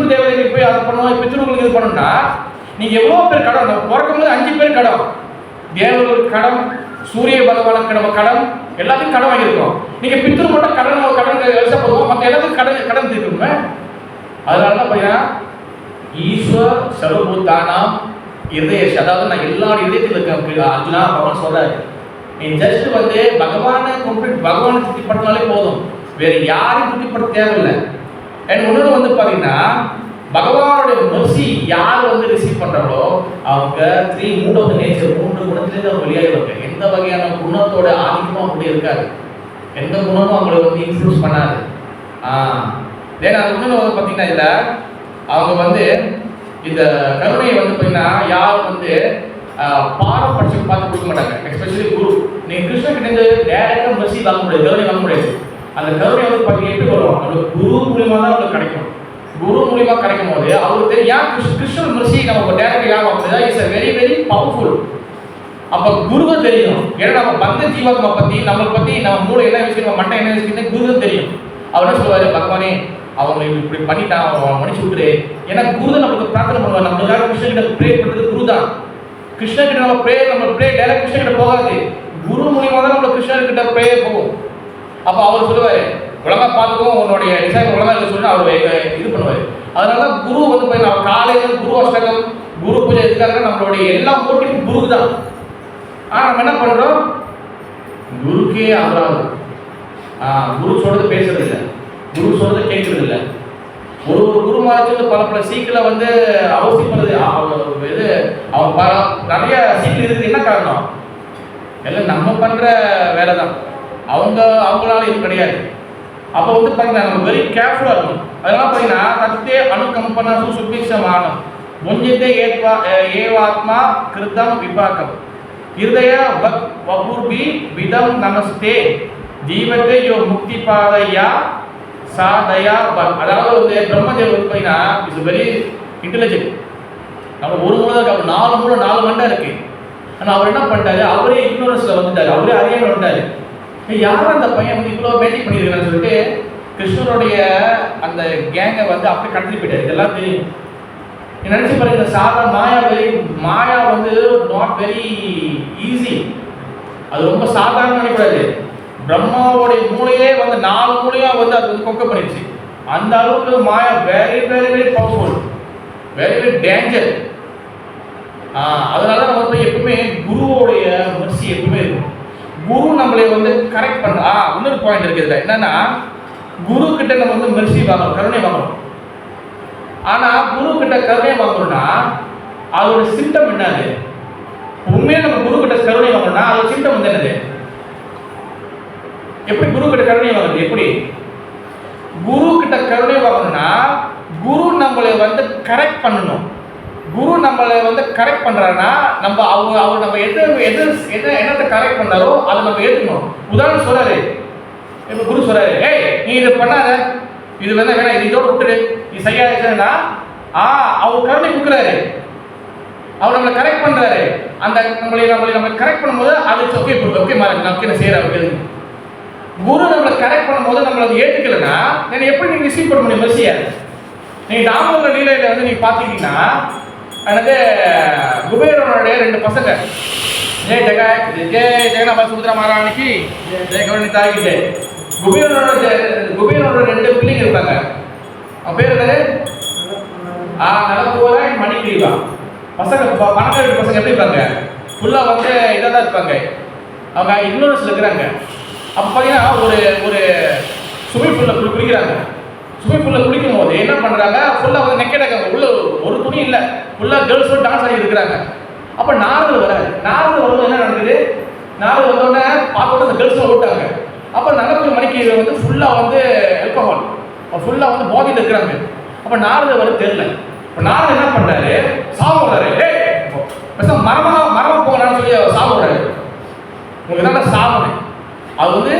தேவதைக்கு போய் அது பண்ணுவோம், பித்ருங்களுக்கு இது பண்ணணும்னா நீங்க எவ்வளவு பேர் கடன், பிறக்கும் போது 5 பேர் கடன், தேவர்களுக்கு கடன், சூரிய பகவானுக்கு நம்ம கடன், எல்லாத்தையும் கடன் வாங்கியிருக்கோம். நீங்க பித்ரு மட்டும் கடன் எழுத போதும், மற்ற எல்லாத்துக்கும் கடன் தீர்க்கணுமே. அதனால தான் பார்த்தீங்கன்னா ஈஸ்வர் சர்வபூதானாம் இருதய, அதாவது நான் எல்லா இதயத்தில் இருக்க அர்ஜுனா பகவான் சொல்றாரு, நீ ஜஸ்ட் வந்து பகவானை திருப்திப்படுத்தினாலே போதும், வேற யாரையும் திருப்திப்படுத்த தேவையில்லை. அண்ட் இன்னொன்று வந்து பார்த்தீங்கன்னா பகவானுடைய மெர்சி யார் வந்து ரிசீவ் பண்றாங்களோ அவங்க மூணாவது நேச்சர், 3 குணத்திலேருந்து அவங்க வெளியாகிடுவாங்க. எந்த வகையான குணத்தோட ஆதிக்கமும் அவங்க இருக்காது, எந்த குணமும் அவங்களை வந்து இன்ஃப்ளூன்ஸ் பண்ணாது. தென் அது இன்னொன்று வந்து பார்த்தீங்கன்னா இதில் அவங்க வந்து இந்த கருணையை வந்து பார்த்தீங்கன்னா யாரும் வந்து பாரபட்சம் பார்த்து கொடுக்க மாட்டாங்க. எஸ்பெஷலி குரு, நீங்கள் கிருஷ்ணகிட்டேருந்து டேரெக்டாக மெர்சி வாங்க முடியாது, கருணை வாங்க முடியாது. அந்த கருணை வந்து பார்த்தீங்கன்னா எப்படி வரும், நம்மளுக்கு குரு மூலியமாக தான் நம்மளுக்கு கிடைக்கும். குரு மூலியமா கிடைக்கும் போது அவருக்கு தெரியும் ஏன் கிருஷ்ணன் மெர்சி நமக்கு டேரக்ட் யார் வாங்குறதா இஸ் வெரி வெரி பவர்ஃபுல். அப்போ குருவை தெரியும், ஏன்னா நம்ம பந்த ஜீவாத்மா பற்றி நம்மளை பற்றி நம்ம மூளை என்ன விஷயம் மண்டை என்ன விஷயம் குருவும் தெரியும். அவர் என்ன சொல்லுவார், பகவானே அவங்க இப்படி பண்ணிட்டான், அவன் மன்னிச்சு விட்டுரு. ஏன்னா குரு நம்மளுக்கு பிரார்த்தனை பண்ணுவார், நம்மளுக்காக கிருஷ்ணகிட்ட ப்ரே பண்ணுறது குரு தான். கிருஷ்ணகிட்ட நம்ம ப்ரே டேரக்ட் கிருஷ்ணகிட்ட போகாது, குரு மூலியமா தான் நம்ம கிருஷ்ணகிட்ட ப்ரே போகும். அப்போ அவர் சொல்லுவார், ஒழுங்கா பார்த்துக்கும் உன்னுடைய டிசைன் ஒழுங்கா இருக்க சொல்லி அவர் இது பண்ணுவார். அதனால குரு வந்து பார்த்தீங்கன்னா காலையில் குரு அஷ்டகம், குரு பூஜை இருக்காங்க, நம்மளுடைய எல்லா போட்டியும் குரு தான். ஆனால் நம்ம என்ன பண்ணுறோம், குருக்கே ஆதரவு. குரு சொல்றது பேசுறது இல்லை, குரு சொல்றது கேட்கறது இல்லை. ஒரு குரு மாதிரி பல சீக்கிரம் வந்து அவசியப்படுறது இது அவங்க நிறைய சீக்கிரம் இருக்குது. என்ன காரணம், எல்லாம் நம்ம பண்ற வேலை தான், அவங்களால இது கிடையாது. அப்போ வந்து பார்த்தீங்கன்னா நம்ம வெரி கேர்ஃபுல்லாக இருக்கணும். அதனால பார்த்தீங்கன்னா தத்தே அணுகம்பனா சுபிக்ஷமானம் முஞ்சித்தே ஏவாத்மா கிருத்தம் விபாக்கம் இருதய வபுர்பி விதம் நமஸ்தே ஜீவத்தை யோ முக்தி பாதையா சாதயா பக். அதாவது வந்து பிரம்மதேவர் பார்த்தீங்கன்னா இட்ஸ் வெரி இன்டெலிஜென்ட். நம்ம ஒரு மூலம் இருக்கு, அவர் 4 மூலம் 4 மண்டை இருக்கு. ஆனால் அவர் என்ன பண்ணிட்டாரு, அவரே இக்னோரன்ஸில் வந்துட்டார், அவரே அறியாமல் வந்துட்டாரு. யாரும் அந்த பையன் வந்து இவ்வளோ மேஜிக் பண்ணியிருக்கான்னு சொல்லிட்டு கிருஷ்ணருடைய அந்த கேங்கை வந்து அப்படியே கடத்தி போயிட்டாரு. இதெல்லாம் தெரியும். நினைச்சு பாருங்க, மாயா வந்து நாட் வெரி ஈஸி, அது ரொம்ப சாதாரண நினைக்கூடாது. பிரம்மாவோடைய மூளையே வந்து 4 மூலையா வந்து அது வந்து கொக்க பண்ணிடுச்சு. அந்த அளவுக்கு மாயா very very very powerful, very very danger. அதனால நம்ம வந்து எப்பவுமே குருவோடைய மெர்சி எப்பவுமே இருக்கும். குரு நம்மளை வந்து கரெக்ட் பண்ண இன்னொரு பாயிண்ட் இருக்குது. என்னன்னா குரு கிட்ட நம்ம வந்து மெர்சி வாங்கணும், கருணை வாங்கணும். ஆனா குரு கிட்ட கருணை வாங்கணும்னா அதோட சிம்டம் என்னது, உண்மையா நம்ம குரு கிட்ட கருணை வாங்கணும்னா அதோட சிம்டம் வந்து என்னது, எப்படி குரு கிட்ட கருணை வாங்குறது, எப்படி குரு கிட்ட கருணை வாங்கணும்னா குரு நம்மளை வந்து கரெக்ட் பண்ணணும். குரு நம்மளை வந்து கரெக்ட் பண்றாருன்னா நம்ம அவர் நம்ம என்னத்தை கரெக்ட் பண்ணாரோ அதை நம்ம ஏற்றுக்கணும். உதாரணம் சொல்றாரு, இப்போ குரு சொல்றாரு, ஏய் நீ இதை பண்ணாத, இது வந்து வேணாம், இது இதோட விட்டுரு, இது செய்யாதுன்னா அவர் கருணை கொடுக்குறாரு, அவர் நம்மளை கரெக்ட் பண்றாரு. அந்த நம்மளை கரெக்ட் பண்ணும்போது அது ஓகே ஓகே மாதிரி நமக்கு என்ன செய்யறாரு. குரு நம்மளை கரெக்ட் பண்ணும்போது நம்மளை அதை ஏற்றுக்கலைன்னா நான் எப்படி நீங்க ரிசீவ் பண்ண முடியும் மெர்சியை? நீங்க தாமோதர லீலையில வந்து நீங்க பாத்தீங்கன்னா எனக்கு குபேரனுடைய 2 பசங்க, ஜெய் ஜெகநாத சுபத்ரா மகாராணிக்கு ஜெய கவர்னி தாகிட்டு குபேரனோட 2 பிள்ளைங்க இருப்பாங்க. அவன் பேர் என்னது, நலப்போரா மணிகிரீவா. பசங்க பணக்கார பசங்க எப்படி இருப்பாங்க, ஃபுல்லா வந்து இதாக தான் இருப்பாங்க, அவங்க இக்னோரன்ஸ்ல இருக்கிறாங்க. அப்போ பார்த்தீங்கன்னா ஒரு ஸ்விமிங் பூல்ல குளிக்கிறாங்க. ஸ்விமிங் பூல்ல குளிக்கும் போது என்ன பண்றாங்க, ஃபுல்லா வந்து நெக்கெடாங்க, உள்ள ஒரு துணி இல்லை, ஃபுல்லா கேர்ள்ஸோட டான்ஸ் ஆகி இருக்கிறாங்க. அப்போ நாரதர் வராது. நாரதர் வரும்போது என்ன நடக்குது, நாரதர் வந்தோடனே பார்த்தோட அந்த கேர்ள்ஸ் ஓட்டாங்க. அப்போ நலப்பூர் மணிக்கு வந்து ஃபுல்லா வந்து ஆல்கஹால், ஃபுல்லா வந்து போதையில் இருக்கிறாங்க. அப்போ நாரதர் வர தெரியல. இப்போ நாரதர் என்ன பண்றாரு, சாப்பிடுறாரு, மரமா போகலான்னு சொல்லி அவர் சாப்பிடுறாரு. உங்களுக்கு தான் சாபம், அது வந்து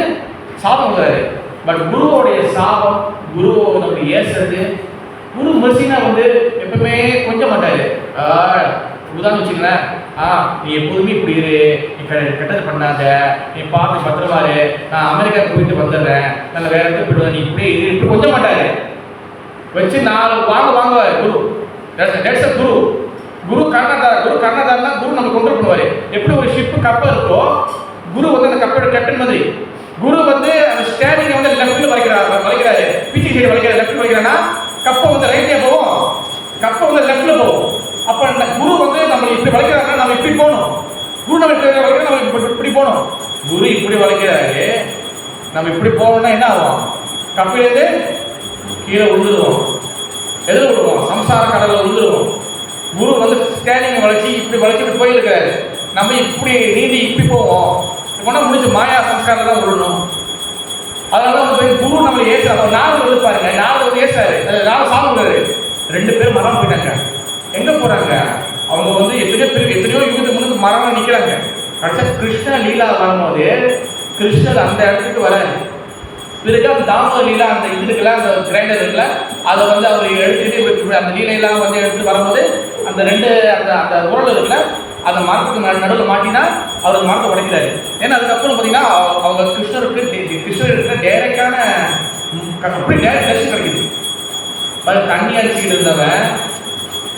சாபம் கொடுக்குறாரு. பட் குருவோடைய சாபம், குருவை நம்ம ஏசுறது, குரு மெர்சினா வந்து எப்பவுமே கொஞ்சம் மாட்டாரு. உதாரணம் வச்சுங்களேன், நீ எப்போதுமே இப்படி இரு, நீ கெட்டது பண்ணாத, நீ பார்த்து பத்திரமாரு, நான் அமெரிக்காவுக்கு போயிட்டு வந்துடுறேன், நான் வேற இடத்துல போயிட்டு நீ இப்படி இரு, இப்படி கொஞ்சம் மாட்டாரு. வச்சு 4 வாங்குவார் குரு. குரு கர்ணதார். குரு கர்ணதார்னா குரு நம்ம கொண்டு பண்ணுவாரு. எப்படி ஒரு ஷிப் கப்பல் இருக்கோ, குரு வந்து அந்த கப்பலோட கேப்டன் மாதிரி. குரு வந்து அந்த ஸ்டேரிங் வந்து லெஃப்ட்ல வளைக்கிறாரு, பிச்சி சைடு வளைக்கிறாரு, லெஃப்ட் வளைக்கிறானா கப்பல் வந்து ரைட்லயே போகும், கப்பல் வந்து லெஃப்ட்ல போகும். அப்ப அந்த குரு வந்து நம்ம இப்படி வளைக்கிறாங்க, நம்ம இப்படி போகணும். குரு நம்ம இப்படி வளைக்கிறாங்க, நம்ம இப்படி போகணும். குரு இப்படி வளைக்கிறாரு, நம்ம இப்படி போகணும்னா என்ன ஆகும்? கப்பலேருந்து கீழே விழுந்துருவோம். எதில் விடுவோம்? சம்சார கடலில் விழுந்துருவோம். குரு வந்து ஸ்டேரிங் வளைச்சி இப்படி வளைச்சிட்டு போயிருக்காரு, நம்ம இப்படி நீதி இப்படி போவோம். இப்போனா முடிஞ்சு மாயா சம்ஸ்காரம் தான் விடணும். அதனால வந்து குரு நம்மளை ஏசுறாரு. நாலு வந்து பாருங்க, நாலு வந்து ஏசுறாரு, நாலு சாப்பிடுறாரு. 2 பேர் மரம் போயிட்டாங்க. எங்க போறாங்க? அவங்க வந்து எத்தனையோ யுகத்துக்கு முன்னுக்கு மரம் நிக்கிறாங்க. கடைசியா கிருஷ்ண லீலா வரும்போது கிருஷ்ணர் அந்த இடத்துக்கு வராரு. பிறகு அந்த தாமோத லீலா அந்த இது இருக்குல்ல, அந்த கிரைண்டர் இருக்குல்ல, அதை வந்து அவர் எடுத்துக்கிட்டு அந்த லீலையெல்லாம் வந்து எடுத்து வரும்போது அந்த 2 அந்த உரல் இருக்குல்ல, அந்த மரத்துக்கு நடுவில் மாட்டினா அவர் மரத்தை உடைக்கிறாரு. ஏன்னா அதுக்கப்புறம் பார்த்தீங்கன்னா அவங்க கிருஷ்ணருக்கு டைரக்டான அப்படி டைரக்ட் தரிசனம் கிடைக்குது. தண்ணி அடிச்சுக்கிட்டு இருந்தவன்,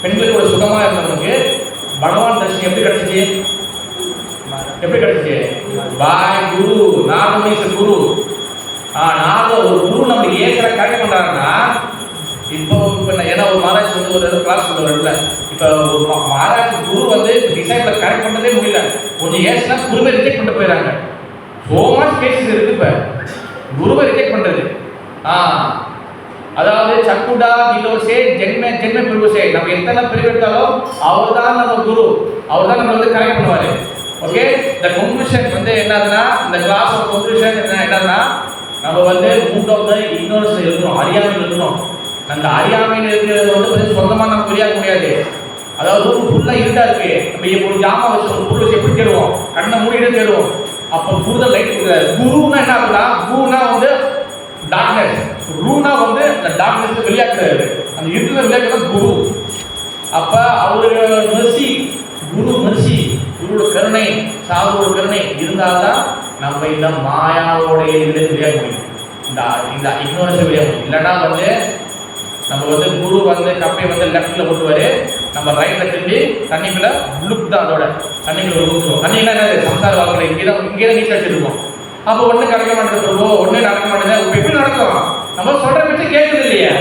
பெண்களுக்கு ஒரு சுகமாக இருந்தவனுக்கு பகவான் தரிசனம் எப்படி கிடைச்சிச்சு? எப்படி கிடைச்சிச்சு? பாய் குரு, நாரதமேச குரு. ஒரு குரு நம்ம ஏற்கனவே கரெக்ட் பண்றாருன்னா, இப்போ ஏன்னா ஒரு மகாராஜ் வந்து ஒரு கிளாஸ் சொல்லுவார்ல, இப்போ ஒரு மகாராஜ் குரு வந்து டிசைபிளை கரெக்ட் பண்ணதே முடியல, கொஞ்சம் ஏசுனா குருவை ரிஜெக்ட் பண்ணிட்டு போயிடறாங்க. ஸோ மச் கேசஸ் இருக்கு. இப்போ குருவை ரிஜெக்ட் பண்றது, அதாவது சக்குடா திலோசே ஜென்ம பிரிவுசே, நம்ம எத்தனை பிரிவு எடுத்தாலும் அவர் தான் நம்ம குரு, அவர் தான் நம்ம வந்து கரெக்ட் பண்ணுவாரு. ஓகே, இந்த கன்க்ளூஷன் வந்து என்னதுன்னா, இந்த கிளாஸ் ஆஃப் கன்க்ளூஷன் என்னன்னா, நம்ம வந்து மூட் ஆஃப் த இக்னோரன்ஸ் இருக்கணும், அறியாமையில் இருக்கணும். அந்த அறியாமையில் இருக்கிறது வந்து சொந்தமாக நம்ம புரியாத முடியாது. அதாவது ஃபுல்லாக இருட்டா இருக்கு, நம்ம ஒரு ஜாமா வச்சு ஒரு பொருள் வச்சு எப்படி தேடுவோம்? கண்ணை மூடிட்டு தேடுவோம். அப்போ கூடுதல் லைட் கொடுக்குறாரு. குருன்னா என்ன ஆகுதுன்னா, குருனா வந்து டார்க்னஸ், ரூனா வந்து அந்த டார்க்னஸ் வெளியாக்குறாரு, அந்த இருட்டில் வெளியாக்குறது குரு. அப்போ அவருடைய மெர்சி, குரு மெர்சி, குருவோட கருணை, சாதுவோட கருணை இருந்தால்தான் நம்ம இந்த மாயாவோடைய இதில் வெளியாக முடியும், இந்த இக்னோரன்ஸை வெளியாக முடியும். இல்லைன்னா வந்து நம்ம வந்து குரு வந்து கப்பையை வந்து லெஃப்டில் ஓட்டுவார், நம்ம ரைட்டில் திரும்பி தண்ணிக்குள்ளே லுக் தான், அதோட தண்ணிக்குள்ளே விழுந்துருவோம். தண்ணினா என்ன? சம்சார வாழ்க்கை இங்கே தான் நீச்சல் அடிச்சிருக்கோம். அப்போ ஒன்றும் கிடைக்க மாட்டேங்குது பிரபு, ஒன்றும் நடக்க மாட்டேங்குது. இப்போ எப்படி நடக்கும்? நம்ம சொல்கிற பற்றி கேட்குறது இல்லையா?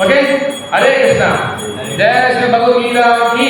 ஓகே, ஹரே கிருஷ்ணா. ஜெய ஸ்ரீ பகவத்கீதா கி.